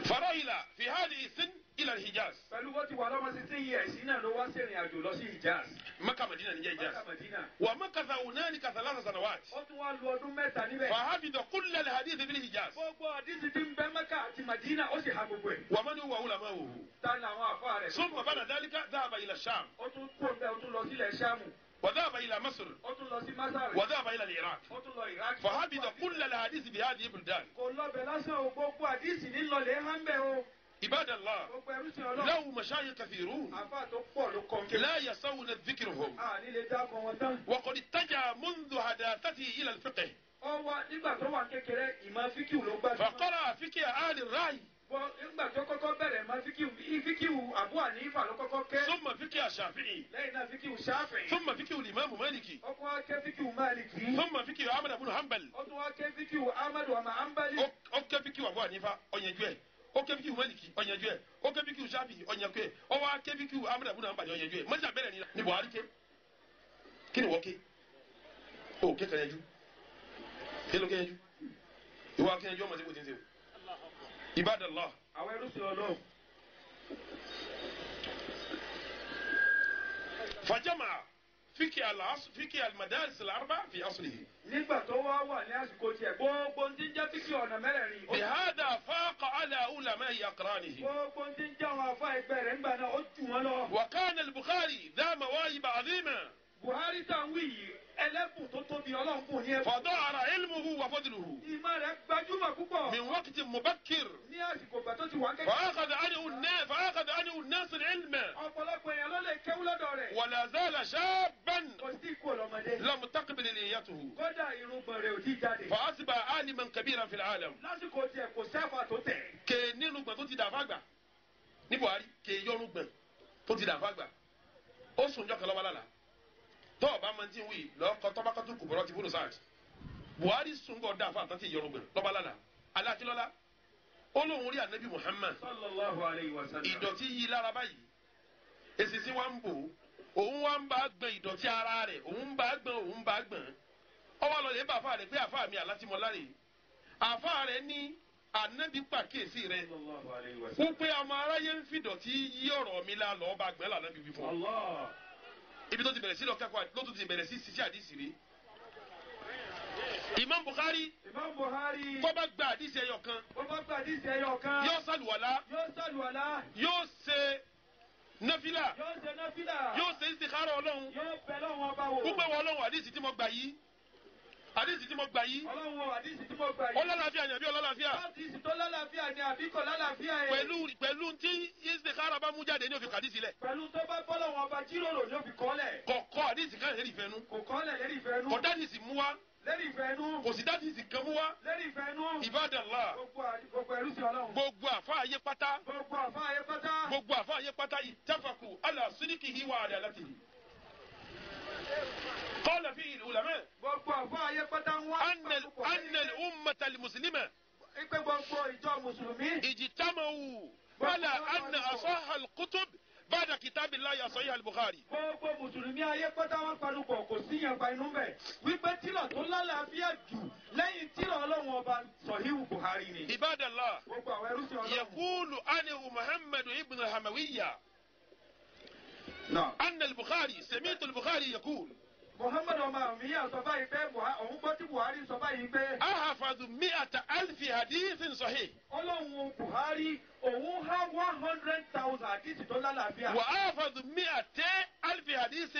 فرحل في هذه السن إلى الحجاز. pẹ̀lú bó ti wà lọ́mọ 16 years náà ló wá sẹ́rìn àjò lọ sí Hijaz. مكة مدينة نجي حجاز. Mẹ́kà Mẹ́dínà. ومكث هنالك 3 سنوات. ó tún wá lu ọdún mẹ́ta níbẹ̀. فحفظ كل الحديث في الحجاز. gbogbo àdìsí tí ń bẹ Mẹ́kà àti Mẹ́dínà ó sì ha gbogbo ẹ̀. ومن هو علماؤه؟ ta ni àwọn àfa rẹ̀. ثم بعد ذلك ذهب إلى الشام ó tún kó bẹ́ẹ̀ ó tún lọ sílẹ̀ Ṣáàmù. وذهب إلى مصر ó tún lọ sí Masar. وذهب إلى العراق. ó tún lọ Iraq. فحفظ كل الحديث بهذه البلدان. kò lọ́bẹ̀ lásán o gbogbo àdìsí nílọlẹ̀ hánbẹ́ o. عباد الله gbogbo ẹrú sí Ọlọ́run. له مشايخ كثيرون àfa tó pọ̀ ló kọ́ kí. لا يسون ذكرهم a nílé dákọ̀ wọn tán. وقد اتجه منذ حداثته إلى الفقه ó wá nígbà tó wà kékeré ìmọ̀ fíkìw ló gbàdúrà. فقرأ فقه أهل الرأي bọ́ nígbà tó kọ́kọ́ bẹ̀rẹ̀ ìmọ̀ fíkìw Abu Hanifa ló kọ́kọ́ ké. ثم فقه الشافعي lẹ́yìn náà fíkìw Shafi'i. ثم فقه الإمام مالكي ó tún wá ké fíkìw Maliki. ثم فقه أحمد بن حنبل ó tún wá ké fíkìw Ahmadu ọmọ Hanbali. ó ké fíkìw Abu Hanifa ọ̀yànjú ẹ̀ ó ké fíkìw Maliki ọ̀yànjú ẹ̀ ó ké fíkìw Shafi'i ọ̀yànjú ẹ̀ ó wá ké fíkìw Ahmad bn Hanbal ọ̀yànjú ẹ̀ mọ́jà bẹ̀rẹ̀ ni Buhari ké kí ni wọ́n ké ó ké kẹyẹjú kí ló kẹyẹjú ìwà kẹyẹjú ọmọ tí kò ti ń ṣe o Ibadallah. àwọn ẹrú sí Ọlọ́run. فجمع فقه المدارس الأربع في أصله. nígbà tó wá wà ní àsìkò tiẹ̀ gbogbo ń ti ń jẹ́ fíkì ọ̀nà mẹ́rẹ̀ẹ̀rin. بهذا فاق على علماء أقرانه. gbogbo ń ti ń jẹ́ àwọn afá ẹgbẹ́ rẹ̀ ńgbà náà ó jù wọ́n lọ. وكان البخاري ذا مواهب عظيمة. Buhari tá ń wí yìí ẹlẹ́bùn tó tóbi Ọlọ́run bùn ní ẹ̀bùn. فظهر علمه وفضله ìmọ̀ rẹ̀ gbajúmọ̀ púpọ̀. من وقت مبكر. ní àsìkò ìgbà tó ti wà kékeré. فأخذ عنه الناس العلم. ọ̀pọ̀lọpọ̀ èèyàn ló lè kéwú lọ́dọ̀ rẹ̀. ولا زال شابا kò sí ikú ọlọ́mọdé. لم تقبل نيته. kódà irùngbọ̀n rẹ̀ ò tí ì jáde. فأصبح عالما كبيرا في العالم. lásìkò tiẹ̀ kò sẹ́fà tó tẹ̀. kè nínú gbọ̀n tó ti dà fàgbà ní Buhari kè yọrù gbọ̀n tó ti dà fàgbà ó sùn jọ́ kan lọ́wọ́ lálàá tó ọba máa ti ń wí lọ́kọ́ tọ́bákọ́tù kùbọ̀rọ̀ ti búrò sáàtì Buhari sùn kọ́ dà fún àtàtì yọrù gbọ̀n lọ́wọ́ lálàá aláàkílọ́lá ó lóun rí ànábì Muhammad sallallahu alayhi wa sallam. ìdọ̀tí yí lára báyìí èsì sí wa ń bò òun wa ń bá gbọ̀n ìdọ̀tí ara rẹ̀ òun bá gbọ̀n ọwọ́ lọ lè bá àfa rẹ̀ pé àfa mi àlátìmọ́lárè àfa rẹ̀ ní ànábì pàkíyèsí rẹ̀ sallallahu alayhi wa sallam. wọ́n pé ọmọ aráyé ń fìdọ̀tí yí ọ̀rọ̀ mi la lọ́ọ́ bá gbẹ́ lànà bíbí fún ọ. Allah. ibi tó ti bẹ̀rẹ̀ sí lọ kẹ́kọ̀ọ́ ló tún ti bẹ̀rẹ̀ sí ṣiṣẹ́ àdìsí rí. Imam Bukhari Imam Buhari. tó bá gba àdìsí ẹyọ kan ó bá gba àdìsí ẹyọ kan. yóò sàlùwàlá yóò sàlùwàlá. yóò ṣe náfìlà yóò ṣe náfìlà. yóò ṣe istikhara Ọlọ́run yóò bẹ lọ́wọ́ ọba wò. púpẹ̀ wọ Ọlọ́run àdìsí tí mo gbà yìí Ọlọ́run wo àdìsí tí mo gbà yìí. ọlọ́láfíà ni àbí ọlọ́láfíà àdìsí tó lálàáfíà ni àbí kò lálàáfíà yẹn. pẹ̀lú tí istikhara bá mú jáde ní òfin kàdísí lẹ̀ pẹ̀lú tó bá bọ́ lọ́wọ́ ọba jíròrò ní òfin kọ́lẹ̀. kọ̀ọ̀kọ́ àdìsí kan lérí ìfẹ́nu kò kọ́lẹ̀ lérí ìfẹ́ nú. kò dádìsí mú wá lérí ìfẹ́ nú. kò sí dádìsí kan mú wá lérí ìfẹ́ nú. Ibadallah gbogbo ẹrú sí Ọlọ́run. gbogbo àfa ayé pátá gbogbo àfa ayé pátá. gbogbo àfa ayé pátá ittafaku ala sidikihi wa adalatihi. qala fihi al-ulama gbogbo àfa ayé pátá wá. anna al-ummata al-muslima ipe gbogbo ìjọ mùsùlùmí. ijtama'u ala anna asahha al-kutub ba'da kitabillahi sahih al-Bukhari. gbogbo mùsùlùmí ayé pátá wọn panupọ̀ kò sí yẹn pa inú bẹ̀ wípé tírà tó lálàáfíà jù lẹ́yìn tírà ọlọ́run ọba Sahihu Buhari ni. Ibadallah. gbogbo àwọn ẹrú sí ọlọ́run. yaqulu anhu Muhammad ibn al-Hamawiyya. náà. أن البخاري سمعت البخاري يقول Muhammad ọmọ mi yà sọ báyìí pé òun gbọ́ tí Buhari sọ báyìí pé. أحفظ 100,000 حديث صحيح. ọlọ́run Buhari òun há 100,000 àdìsí tó lálàáfíà. وأحفظ 200,000 حديث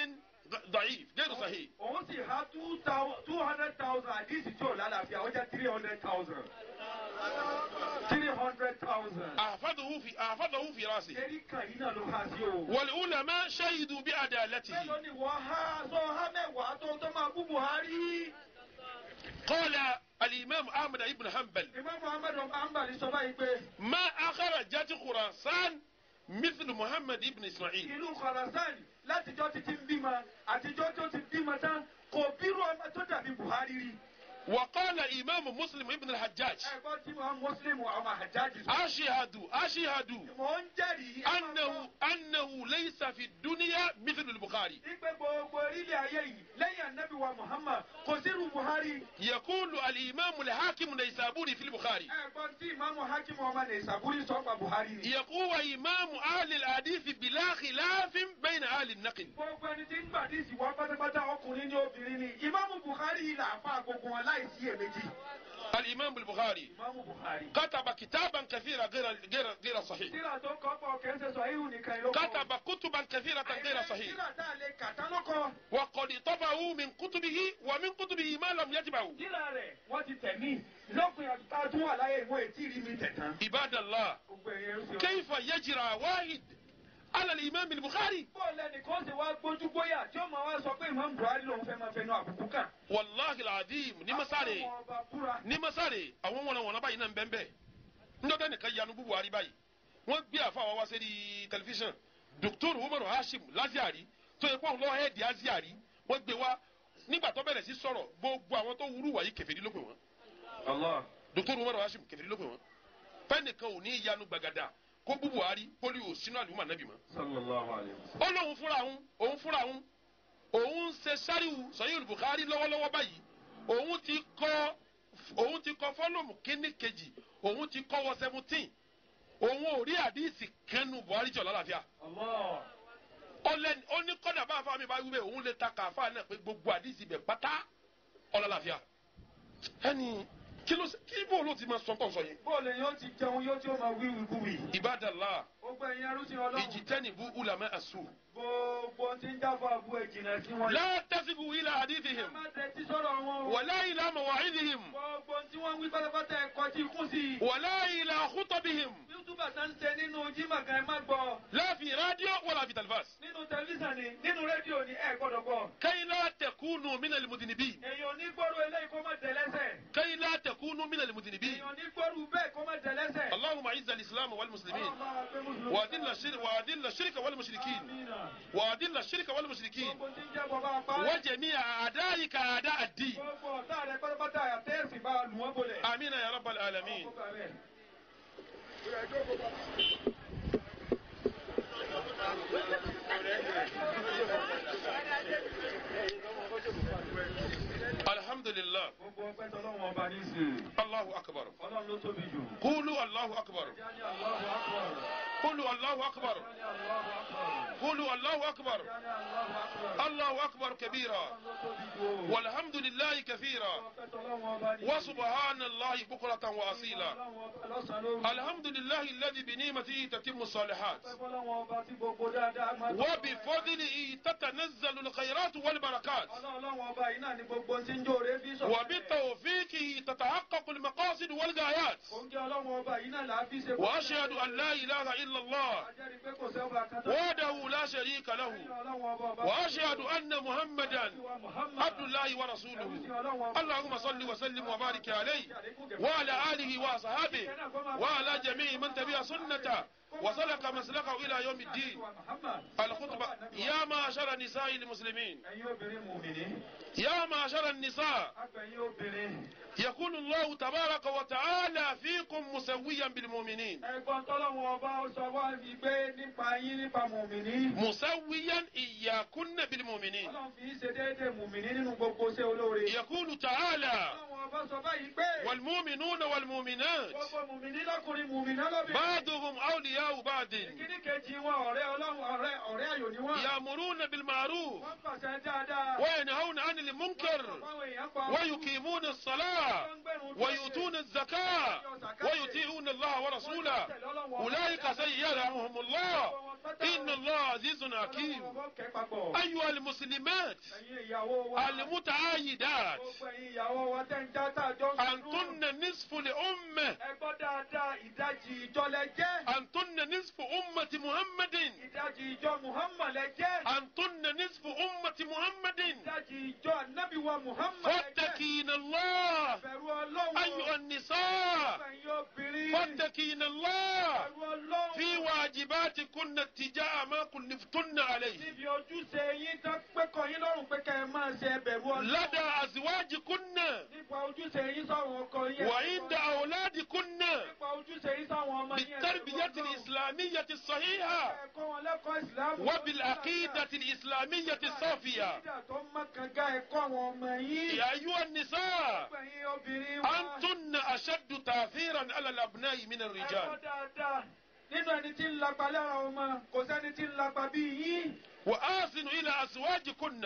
ضعيف غير صحيح. òun sì há 200,000 àdìsí tí ò lálàáfíà ó jẹ́ 300,000. 300,000. أحفظه في رأسه. Eré kan yìí náà ló há sí o. والعلماء شهدوا بعدالته. mélòó ni wọ́n há sọ há mẹ́wàá tó máa bú Buhari. قال الإمام أحمد بن حنبل Imam Muhammad Hanbali sọ báyìí pé. ما أخرجت خراسان مثل محمد بن إسماعيل. ìlú Khurasan látijọ́ títí ń bímọ àtijọ́ tó ti bímọ tán kò bírú ọmọ tó dàbí Buhari rí. وقال إمام مسلم ابن الحجاج ẹ̀gbọ́n tí wọ́n Muslim ọmọ Hajjaji sọ. أشهد mò ń jẹ́rìí. أنه ليس في الدنيا مثل البخاري. ìpè gbogbo orílẹ̀ ayé yìí lẹ́yìn anabi wa Muhammad kò sírú Buhari. يقول الإمام الحاكم النيسابوري في البخاري. ẹ̀gbọ́n tí Imam Hakim ọmọ Naisaburi sọ pa Buhari ni. يقول إمام أهل الحديث بلا خلاف بين أهل النقل. gbogbo ẹni tí ń gbàdísì wá pátápátá ọkùnrin ní obìnrin ni Imam Buhari yìí là fà gbogbo wọn láìsí èméjì. الإمام البخاري Imam Buhari. كتب كتابا كثيرا غير صحيح. tíra tó kọ́ pọ̀ kẹ́sẹ̀ sọ ihò nìkan ló kọ́. كتب كتبا كثيرة غير صحيح. tíra tá a lè kàtá ló kọ́. وقد طبعوا من كتبه ومن كتبه ما لم يتبعوا. tíra rẹ̀ wọ́n ti tẹ̀ mí lọ́pìn àtúntà tún wà láyé ìwọ̀n ètí rí mi tẹ̀ tán. عباد الله gbogbo ẹ̀yẹ ń ṣe. كيف يجرى واحد على الإمام البخاري؟ bọ́ọ̀lù ẹnìkan ṣe wá gbójú gbóyà tí ó máa wá sọ pé Imam Buhari lòun fẹ́ máa fẹnu àbùkù kàn. والله العظيم ní masare àwọn ọba búra. ní masare àwọn wọnàwọnà báyìí náà ń bẹ́ẹ̀ bẹ́ẹ̀ ńdọ́dẹ́ nìkan yanu bú Buhari báyìí wọ́n gbé àfa wa wá sí tẹlifíṣàn Dr. Umaru Hashim Laziari tó yẹ kó àwọn lọ́wọ́ ẹ̀ẹ́dì Aziari wọ́n gbé wá nígbà tó bẹ̀rẹ̀ sí sọ̀rọ̀ gbogbo àwọn tó wúrú wáyé kèfèrí ló pè wọ́n. Dr. Umaru Hashim kèfèrí ló pè wọ́n. fẹ́nìkan ò ní yanu gbàgàdà kó bú Buhari pólíò sínú àlùmọ́ ànábì mọ́. ó lóun fúnra òun ṣe sáríwù Sahih Bukhari lọ́wọ́lọ́wọ́ báyìí òun ti kọ fọ́lọ́mù kínní kejì òun ti kọ́ wọ 17 òun ò rí àdìsí kẹnu Buhari jọ lálàáfíà. ó ní kọ́dà bá àfa mi bá wíwẹ̀ òun lè ta kàáfà náà pé gbogbo àdìsí bẹ̀ pátá ọlọ́láfíà. ẹni kí bó ló ti máa sọ tọ̀ sọ yìí. bọ́ọ̀lù yóò ti jẹun yóò tí ó máa wí wíwí. Ibadallah. gbogbo ẹ̀yin arúsìn Ọlọ́run. ijtanibu ulama as-su. gbogbo tí ń jáfọ́ àbú ẹ̀jìnà sí wọn. la tasibu ila hadithihim. ẹ má tẹ́tí sọ̀rọ̀ wọn. wala ila mawa'idihim. gbogbo tí wọ́n wí pátápátá ẹ̀kọ́ tí kún sí. wala ila khutabihim. yútúbà tá ń ṣe nínú jímọ̀ kan ẹ má gbọ́. la fi radio wala fi talfas. nínú tẹlifíṣàn ni nínú rédíò ni ẹ gbọ́dọ̀ gbọ́. kay la takunu min al-mudhnibin. èèyàn ní gbọ́rú eléyìí kó má tẹ̀lẹ́sẹ̀. kay la takunu min al-mudhnibin. èèyàn ní gbọ́rú bẹ́ẹ̀ kó má tẹ̀lẹ́sẹ̀. اللهم اعز الاسلام والمسلمين واذل الشرك والمشركين واذل الشرك والمشركين وجميع اعدائك اعداء الدين امين يا رب العالمين. الحمد لله. الله أكبر. قولوا الله أكبر. قولوا الله أكبر. قولوا الله أكبر. الله أكبر كبيرا والحمد لله كثيرا وسبحان الله بكرة وأصيلا. الحمد لله الذي بنعمته تتم الصالحات وبفضله تتنزل الخيرات والبركات وبتوفيقه تتحقق المقاصد والغايات. وأشهد أن لا إله إلا الله وحده لا شريك له وأشهد أن محمدا عبد الله ورسوله. اللهم صل وسلم وبارك عليه وعلى آله وصحبه وعلى جميع من تبع سنته وسلك مسلكه إلى يوم الدين. الخطبة: يا معشر النساء المسلمين، يا معشر النساء، يقول الله تبارك وتعالى فيكم مسويا بالمؤمنين. مسويا إياكن بالمؤمنين. يقول تعالى: والمؤمنون والمؤمنات بعضهم أولياء بعض يأمرون بالمعروف وينهون عن المنكر ويقيمون الصلاة ويؤتون الزكاة ويطيعون الله ورسوله أولئك سيرحمهم الله إن الله عزيز حكيم. أيها المسلمات المتعايدات، أنتن نصف الأمة، أنتن نصف أمة محمد، أنتن نصف أمة محمد، فاتقين الله أيها النساء، فاتقين الله في واجباتكن اتجاه ما كلفتن عليه لدى أزواجكن وعند أولادكن بالتربية الإسلامية الصحيحة وبالعقيدة الإسلامية الصافية. يا أيها النساء، أنتن أشد تأثيرا على الأبناء من الرجال. وآسنوا إلى أزواجكن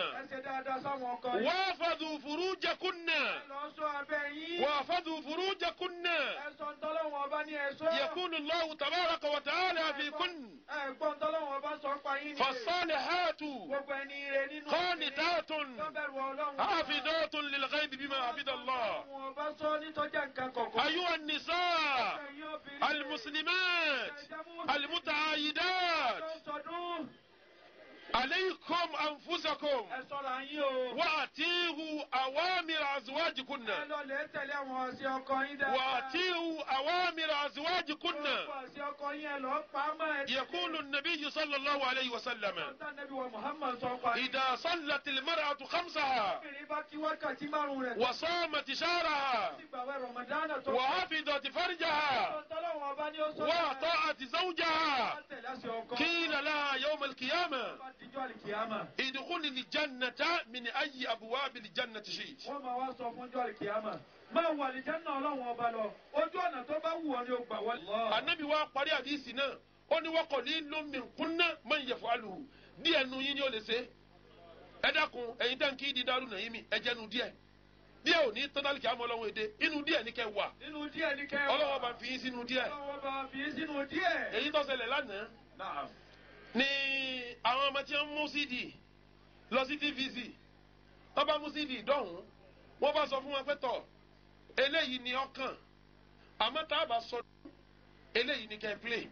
وافذوا فروجكن، وافذوا فروجكن. يقول الله تبارك وتعالى فيكن: فالصالحات قانتات حافظات للغيب بما حفظ الله. أيها النساء المسلمات المتعايدات، عليكم أنفسكم وأطيعوا أوامر أزواجكن، وأطيعوا أوامر أزواجكن. يقول النبي صلى الله عليه وسلم: إذا صلت المرأة خمسها وصامت شهرها وحفظت فرجها وأطاعت زوجها قيل لها يوم القيامة: ادخل الجنة من أي أبواب الجنة شئت. Ànábì wa parí àdìsí náà, ó ní wa qalilun minkunna man yaf'aluhu. Díẹ̀ nu yín ni ó lè ṣe. Ẹ dákun, ẹ̀yin tẹ́ ń kí di Daaru Naimi, ẹ jẹ́nu díẹ̀. Díẹ̀ ò ní tọ́tàlì kí á mọ Ọlọ́run èdè. Inú díẹ̀ ní kẹ́ wà. Ọlọ́run bá fi yín sínú díẹ̀. Èyí tó ṣẹlẹ̀ lánàá ni àwọn ọmọ tí wọ́n mú CD lọ sí TVC, wọ́n bá mú CD dọ̀hún, wọ́n bá sọ fún wọn pé tọ̀ eléyìí ni ọkàn, àmọ́ tá a bá sọ eléyìí ni kẹ́ play,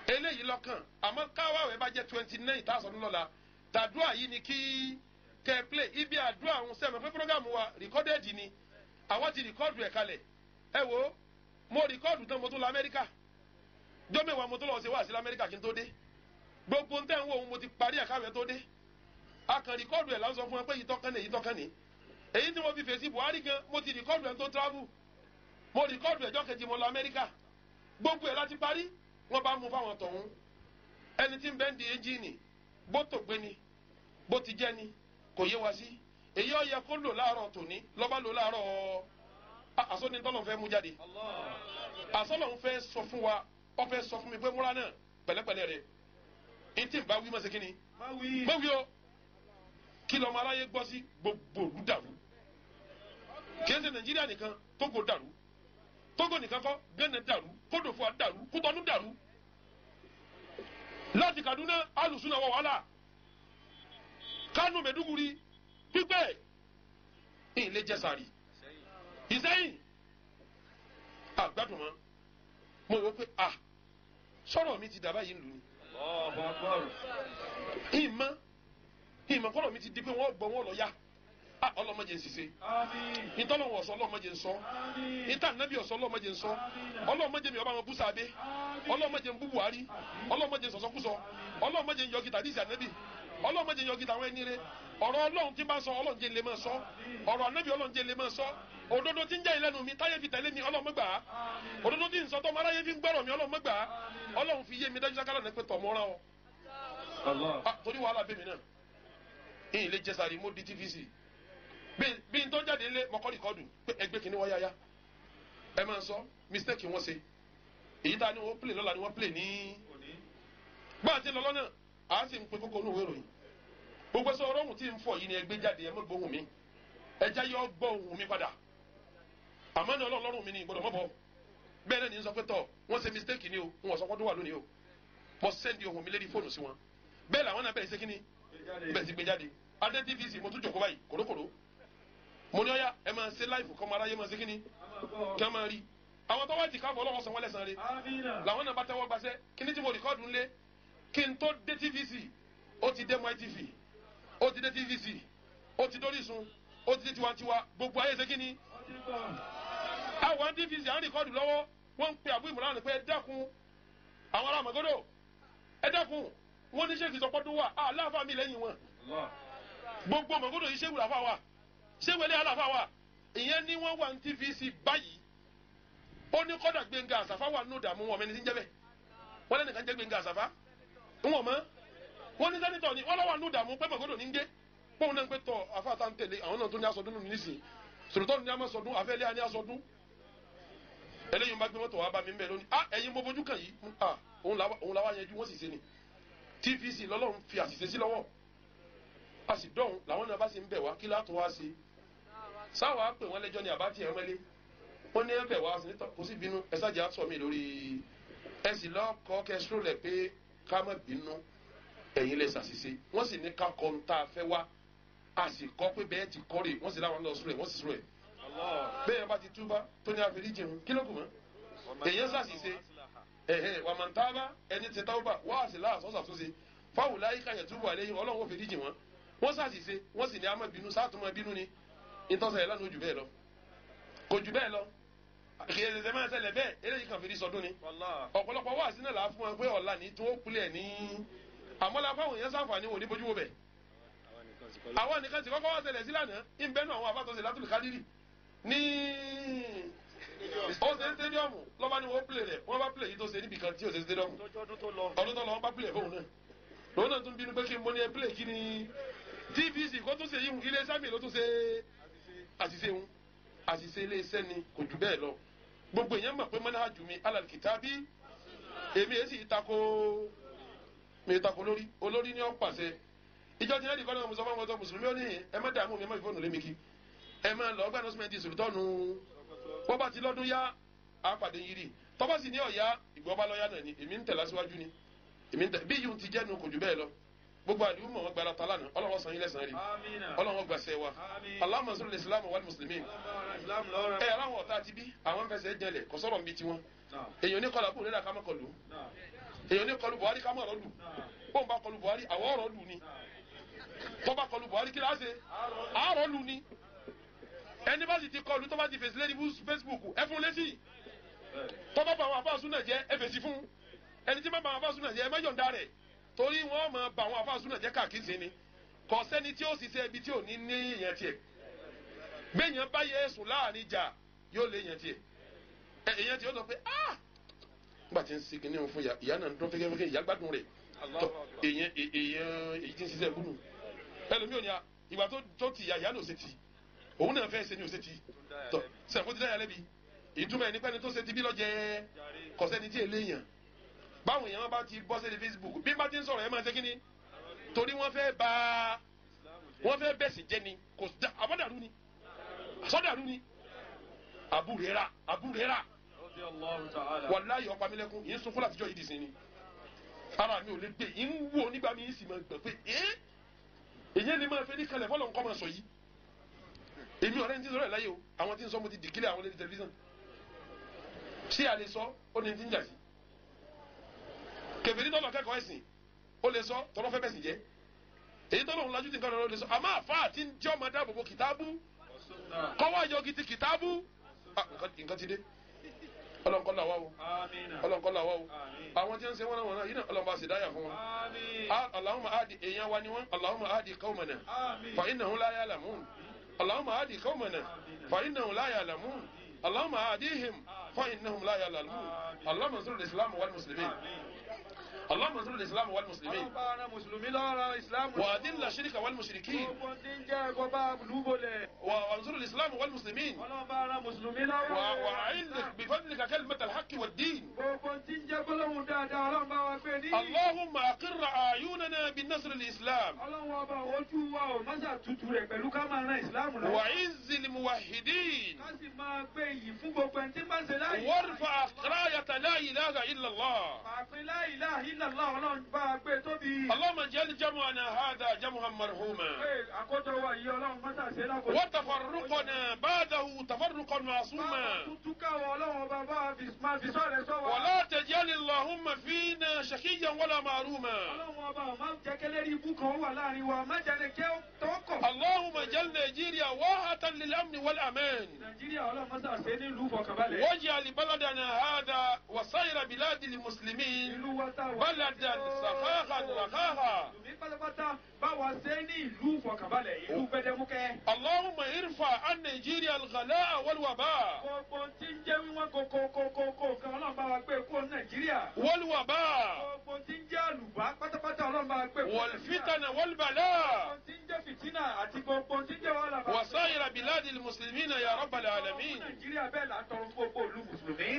eléyìí lọ́kàn, àmọ́ káwáwé bá jẹ́ 29 tá a sọ lọ́la, tàdúrà yìí ni kí kẹ́ play. Ibi àdúrà àwọn sẹ́mi pé program wa recorded ni, àwọn ti record ẹ̀ kalẹ̀. Ẹ wo, mo record tán mo tún lọ Amẹ́ríkà, jọ́mẹ̀wá mo tún lọ ṣe wá sí Amẹ́ríkà kí n tó dé. Gbogbo ntẹ́ ń wo òun mo ti parí àkàwé tó dé. A kàn rìkọ́dù ẹ̀ lásán fún ẹ pé èyí tọ́kàn ní èyí tọ́kàn ní. Èyí tí mo fi fèsì Buhari gan, mo ti rìkọ́dù ẹ̀ tó travel. Mo rìkọ́dù ẹ̀jọ́ kejì mo lọ Amẹ́ríkà. Gbogbo ẹ̀ láti parí, wọ́n bá mú fáwọn tọ̀hún. Ẹni tí ń bẹ́ ń di ẹ́ńjìnì, bó tó gbé ni, bó ti jẹ́ ni, kò yé wa sí. Èyí ó yẹ kó lò láàárọ̀ tòní, lọ́ba lò láàárọ̀ àsọ́ni tọ́lọ̀ fẹ́ mú jáde. Àsọ́lọ̀ ń fẹ́ sọ fún wa, ó fẹ́ sọ fún mi pé múra náà pẹ̀lẹ́pẹ̀lẹ́ rẹ̀. Ntí bá wí ma ṣe kíni? Má wí o. Kí lọ́mọ aráyé gbọ́ sí gbogbo òlú dàrú. Kì í ṣe Nàìjíríà nìkan, Tógò dàrú. Tógò nìkan kọ́, Bẹ́nẹ̀ dàrú, Kódòfò dàrú, Kútọ́nù dàrú. Láti Kaduna, alùsùnà wọ wàhálà. Kánò Mẹ̀dúgùrí, pípẹ́. Ilé jẹ́sàrì. Ìsẹ́yìn. Àgbàdùn mọ́. Mo wò pé sọ̀rọ̀ mi ti dàbá yìí ń lù ní. Ìmọ̀ kọ́lọ̀ mi ti di pé wọ́n gbọ́ wọn lọ yá. ọlọ́mọdé ń ṣiṣẹ́ Àmín. ìtọ́lọ́wọ̀ ọ̀sọ́ ọlọ́mọdé ń sọ Àmín. ìta nàbí ọ̀sọ́ ọlọ́mọdé ń sọ ọlọ́mọdé mi ọba wọn bú sábẹ́ ọlọ́mọdé ń bú Buhari ọlọ́mọdé ń sọ̀sọ́kúsọ ọlọ́mọdé ń yọ gìtà àdìsí ànábì ọlọ́mọdé ń yọ gìtà àwọn ẹni rẹ ọ̀rọ̀ Ọlọ́run tí bá sọ Ọlọ́run jẹ́ lè máa sọ ọ̀rọ̀ ànábì Ọlọ́run jẹ́ lè máa sọ òdodo tí ń jẹ́ ìlẹ́nu mi táyé fi tẹ̀lé mi Ọlọ́run gbà á òdodo tí ń sọ tọ́mọ aráyé fi ń gbọ́rọ̀ mi Ọlọ́run gbà á Ọlọ́run fi yé mi dájú sákàlà ní pé tọ̀mọ́ra ọ torí wàhálà bẹ́ẹ̀ mi náà ìyìn lè jẹsàrí mo di tvc bí n tó jáde lé mọ́kọ́ rìkọ́dù pé ẹgbẹ́ kìíní wọ́n yáyá ẹ máa sọ mistake wọ́n ṣe èyí tá a ní wọ́n play lọ́la ni wọ́n play ní bá a ti lọ lọ́nà à sì ń pe kókó onúwèé ròyìn gbogbo sọ ọlọ́run tí ń fọ yìí ni ẹgbẹ́ jáde ẹ mọ́ gbóhùn mi ẹjá yọ gbọ́ ohùn mi padà àmọ́ ní ọlọ́run mi ni ìgbọ́dọ̀ mọ́ bọ́ bẹ́ẹ̀ náà ní sọ pé tọ̀ wọ́n ṣe mistake ni o wọ́n sọ kọ́dún wà lónìí o mo send ohùn mi lérí fóònù sí wọn bẹ́ẹ̀ làwọn náà bẹ̀rẹ̀ sí kíní bẹ̀rẹ̀ sí gbé jáde adé tvc mo tún jòkó báyìí kòrókòró mo ní ọ̀yá ẹ máa ṣe láìfù kọ́ máa ráyé máa ṣe kíní kí wọ́n máa rí àwọn tó wá ti káfọ́ ọlọ́wọ́ san wọ́n lẹ́sàn-án rẹ̀ làwọn náà bá tẹ́wọ́ gbaṣẹ́ kíní tí mo rìkọ́ọ̀dù ńlé kí n tó dé tvc ó ti dé mytv ó ti dé tvc ó ti dórísun ó ti dé tiwantiwa gbogbo ayé ṣe kíní àwọn tvc à ń rìkọ́ọ̀dù lọ́wọ́ wọ́n ń pe àbú ìmọ̀ràn pé ẹ dákun àwọn ará àmọ́gọ́dọ̀ ẹ dákun wọ́n ní sẹ́kì sọpọ́dún wà aláàfáà mi lẹ́yìn wọn gbogbo àmọ́gọ́dọ̀ yìí ṣéwù làfáà wà ṣéwù ẹlẹ́ aláàfáà wà ìyẹn ní wọ́n wà ní tvc báyìí ó ní kọ́dà Gbénga Àsàfá wà nínú ìdààmú wọn mẹni tí ń jẹ́ bẹ́ẹ̀ wọ́n lẹ́nìkan jẹ́ Gbénga Àsàfá ń wọ̀n mọ́ wọ́n ní sẹ́nitọ̀ ni wọ́n lọ́wọ́ nínú ìdààmú pé àmọ́gọ́dọ̀ ní ń gé pọ́ùn náà ń pẹ́ tọ̀ àfáà ń tẹ̀lé àwọn náà tó ní aṣọdún nínú nísìnyí sòròtọ́ ní aṣọdún àfẹ́lẹ́ ní aṣọdún eléyìí bá gbé mọ́tò wá bá mi ń bẹ̀ lónìí ẹ̀yin mo bójú kàn yìí òun làwa yanjú wọ́n sì ṣe ni tvc lọ́lọ́run fi àṣìṣe sí lọ́wọ́ a sì dọ̀hún làwọn náà bá sì ń bẹ̀ wá kí látún wá sí sáwàá pè wọ́n lẹ́jọ́ ní àbátì ẹ̀ mẹ́lẹ́ wọ́n ní ẹ̀bẹ̀ wá sí kò sí bínú ẹ sájà sọ mí lórí ẹ sì lọ́kọ́ kẹsìrò rẹ̀ pé ká má bínú ẹ̀yin lẹ ṣàṣìṣe wọ́n sì ní ká kọ́ ń tá a fẹ́ wá a sì kọ́ pé bẹ́ẹ̀ ti kọ́ rè wọ́n sì láwọn lọ sùrù ẹ̀ wọ́n sì sùrù ẹ̀ bẹ́ẹ̀ bá ti túbá tó ní àforíjì ń kí ló kù mọ́ èyàn ṣàṣìṣe wà máa ń tábà ẹni tí táwọn bá wá àṣìlá àṣọ́ṣàtúnṣe fáwọn láyé káyọ̀ túbọ̀ àlẹ́yìn ọlọ́run ó fèríjì wọn wọ́n ṣàṣìṣe wọ́n sì ní àmọ́ bínú sátúmọ̀ bínú ni ìtọ́sẹ̀ ẹ̀ lánàá jù bẹ́ẹ̀ lọ kò jù bẹ́ẹ̀ lọ kì í ṣẹ̀ṣẹ̀ máa ṣẹlẹ̀ bẹ́ẹ̀ eléyìí kan fèrè sọdún ni ọ̀pọ̀lọpọ̀ wá sí náà là á fún wọn pé ọ̀la ní tó kulẹ̀ ní àmọ́lá fáwọn èèyàn sáfàní wò ní bójú wo bẹ̀ àwọn nìkan sì kọ́kọ́ wá ṣẹlẹ̀ sí lánàá ń bẹ́nu àwọn àbátọ́sẹ̀ látùlù kádìrì ní ó ṣe stadiumu lọ́ba ni wọ́n play rẹ̀ wọ́n bá play yìí tó ṣe níbi kan tí ó ṣe stadiumu ọdún tó lọ wọ́n bá play fóun náà lòun náà tún bínú pé kí n mọ ní ẹ play kí ni tvc kó tún ṣe yíhun ilé sábì ló tún ṣe àṣìṣe hun àṣìṣe ilé iṣẹ́ ni kò jù bẹ́ẹ̀ lọ gbogbo èèyàn mọ̀ pé manhaju mi alal kitabi èmi èsì mi tako olórí ní ọ̀ pàṣẹ ìjọ tí lẹ́dìí kọ́ náà mo sọ fún àwọn ọmọ mùsùlùmí ó ní ẹ má dààmú mi ẹ má ìfọ́nù lémi kí ẹ máa lọ ọgbà nọ́símẹ́ntì sòrìtọ́nù wọ́n bá ti lọ́dún yá àpàdé yìí rí tọ́ba sì ní ọ̀yá ìgbọ́ bá lọ́yà náà ni èmi ń tẹ̀ lásìwájú ni bí yìí ti jẹ́nu kò jù bẹ́ẹ̀ lọ gbogbo àdìgún mọ̀ wọ́n gbára ta lánàá ọlọ́wọ́ san yín lẹ́sàn-án rí ọlọ́wọ́ gbàṣẹ wa Allahumma ansur al-islam wal muslimin ẹ aláwọ̀ ọ̀tá ti bí àwọn fẹsẹ̀ jẹlẹ̀ kò sọ̀rọ̀ nbí tiwọn èèyàn ní kọlù àbúrò nílà ká má kọlù èèyàn ní kọlù Buhari ká má ọ̀rọ̀ lù bóun bá kọlù Buhari àwọ̀ ọ̀rọ̀ lù ni tọ́ba kọlù Buhari kí láṣẹ àárọ̀ lù ni ẹni bá sì ti kọlu tó bá ti fèsì lẹ́ni Facebook ẹ fún lẹ́sì tó bá bá àwọn àfáàsùn náà jẹ́ ẹ fèsì fún ẹni tí bá bá àwọn àfáàsùn náà jẹ́ ẹ má yọ̀ǹda rẹ̀ torí wọ́n máa bá àwọn àfáàsùn náà jẹ́ káàkiri sí ni kò sẹ́ni tí ó sì ṣe ibi tí ò ní ní èèyàn tiẹ̀ gbẹ̀yàn bá yẹ ẹ̀sùn láàrin ìjà yóò lé èèyàn tiẹ̀ èèyàn tiẹ̀ ó sọ pé nígbà tí ń ṣe kí ní òun fún ìyá náà ń dún fẹ́kẹ́fẹ́kẹ́ ìyá gbádùn rẹ̀ èèyàn èyí tí ń ṣiṣẹ́ gbúnú ẹlòmíì ò ní ìgbà tó ti ìyá ló ṣe ti òun náà fẹ́ ṣe ni òṣètì tọ sẹ́kù ti dáyà lẹ́bi ìtumọ̀ ẹni pẹ́ni tó ṣe ti bí lọ́jẹ́ kọ̀sẹ́ni tí èlé yàn báwọn èèyàn bá ti bọ́ sẹ́ni Facebook bí bá ti ń sọ̀rọ̀ ẹ̀ máa ṣe kí ni torí wọ́n fẹ́ bẹ̀sì jẹ́ ni kò dá àbọ̀dàrú ni àsọdàrú ni àbúrẹ́rà wàláyé ọ̀pá mi lẹ́kún yìí ń sunkún látijọ́ yìí dì sí ni ara mi ò lè gbé yìí ń wò nígbà mi yìí sì máa gbà pé èyí ni máa fẹ́ ní kalẹ̀ fọlọ́ nǹkan máa sọ yìí èmi ọ̀rẹ́ ní ti sọ̀rọ̀ ẹ̀ láyé o àwọn tí ń sọ mo ti dìkílẹ̀ àwọn lórí tẹlifíṣàn ṣé a lè sọ ó ní ti ń jà sí kèfèrí tọ́lọ̀ kẹ́kọ̀ọ́ ẹ̀sìn ó lè sọ tọ́lọ́ fẹ́ bẹ̀sìn jẹ́ èyí tó lóun lajú ti nǹkan lọ́wọ́ lè sọ àmọ́ àfa àti jẹ́ ọmọ dáàbò bo kìtàbù kọ́wọ́ àjọ gidi kìtàbù nǹkan ti dé ọlọ́nkọ́lá wa o ọlọ́nkọ́lá wa o àwọn tí ń ṣe wọ́n náà wọ́n náà yìí náà ọlọ́mọba sì dáyà fún wọn. Allahumma adi èèyàn wa ni wọn Allahumma adi qawmana fa innahum la ya'lamun Allahumma adi qawmana fa innahum la ya'lamun Allahumma adihim fa innahum la ya'lamun Allahumma ansur al-islam wal muslimin اللهم انصر الاسلام والمسلمين واذل الشرك والمشركين وانصر الاسلام والمسلمين واعز بفضلك كلمة الحق والدين اللهم اقر اعيننا بالنصر الاسلام وعز الموحدين وارفع راية لا اله الا الله اللهم اجعل جمعنا هذا جمعا مرحوما وتفرقنا بعده تفرقا معصوما ولا تجعل اللهم فينا شقيا ولا معروما اللهم اجعل نيجيريا واحة للامن والامان واجعل بلدنا هذا وسائر بلاد المسلمين بلدا سخاخا رخاها اللهم ارفع عن نيجيريا الغلاء والوباء والفتن والبلاء وسائر بلاد المسلمين يا رب العالمين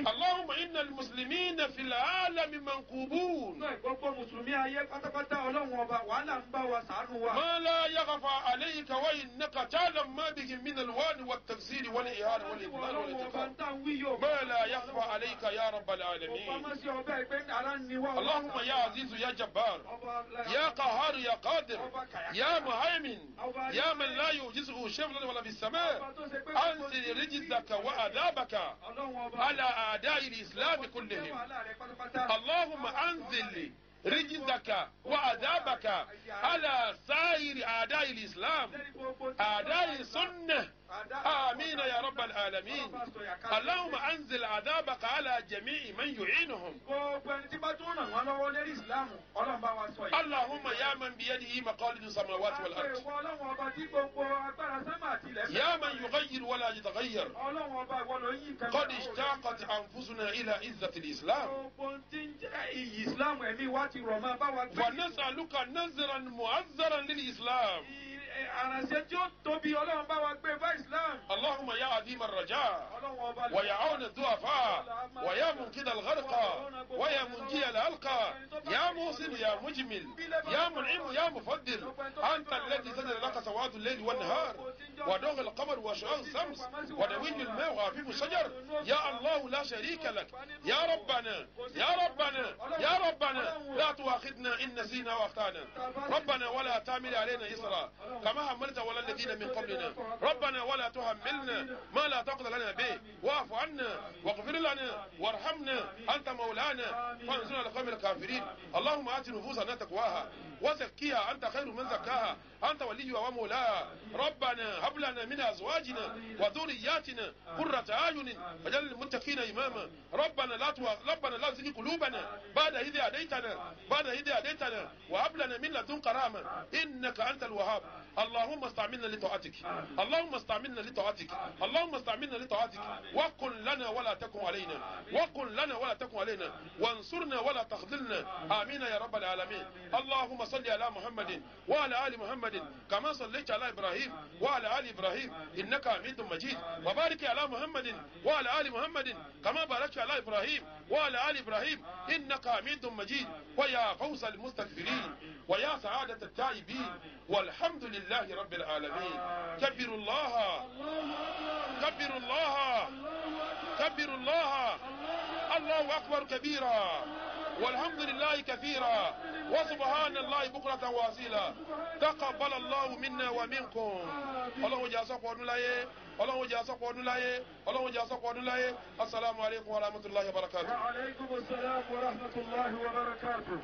اللهم إن المسلمين في العالم منكوبون ما لا يخفى عليك وإنك تعلم ما بهم من الوان والتفسير والإهانة والإضلال والانتقام ما لا يخفى عليك يا رب العالمين اللهم يا عزيز يا جبار يا قهار يا قادر يا مهيمن يا من لا يوجزه شيء ولا في السماء أنزل رجزك وعذابك على أعداء الإسلام كلهم اللهم أنزل رجزك وعذابك على سائر أعداء الإسلام أعداء السنة آمين يا رب العالمين اللهم أنزل عذابك على جميع من يعينهم اللهم يا من بيده مقاليد السماوات والأرض يا من يغير ولا يتغير قد اشتاقت أنفسنا إلى عزة الإسلام ونسألك نذرا معذرا للإسلام اللهم يا عظيم الرجاء ويا عون الضعفاء ويا منقذ الغرقى ويا منجي الألقى يا موسم يا مجمل يا منعم يا مفضل أنت الذي سجد لك سواد الليل والنهار ودوغ القمر وشعاع الشمس ودويج الماء وعفيف الشجر يا الله لا شريك لك يا ربنا يا ربنا يا ربنا لا تؤاخذنا إن نسينا وأخطأنا ربنا ولا تعمل علينا إصرا كما حملت ولا الذين من قبلنا ربنا ولا تحملنا ما لا تقدر لنا به واعف عنا واغفر لنا وارحمنا أنت مولانا فانصرنا على القوم الكافرين اللهم آت نفوسنا تقواها وزكيها أنت خير من زكاها أنت وليها ومولاها ربنا هب لنا من أزواجنا وذرياتنا قرة أعين واجعلنا للمتقين إماما ربنا لا تزغ قلوبنا بعد إذ هديتنا وهب لنا من لدنك رحمة إنك أنت الوهاب اللهم استعملنا لطاعتك اللهم استعملنا لطاعتك اللهم استعملنا لطاعتك وكن لنا ولا تكن علينا وكن لنا ولا تكن علينا وانصرنا ولا تخذلنا آمين يا رب العالمين اللهم صل على محمد وعلى آل محمد كما صليت على إبراهيم وعلى آل إبراهيم إنك حميد مجيد وبارك على محمد وعلى آل محمد كما باركت على إبراهيم وعلى آل إبراهيم إنك حميد مجيد ويا فوز المستغفرين ويا سعادة التائبين والحمد لله رب العالمين كبروا الله كبروا الله كبروا الله الله أكبر كبيرا والحمد لله كثيرا وسبحان الله بكرة واسيلا تقبل الله منا ومنكم الله جاسق ونلاي الله جاسق ونلاي الله جاسق ونلاي السلام عليكم ورحمة الله وبركاته. وعليكم السلام ورحمة الله وبركاته.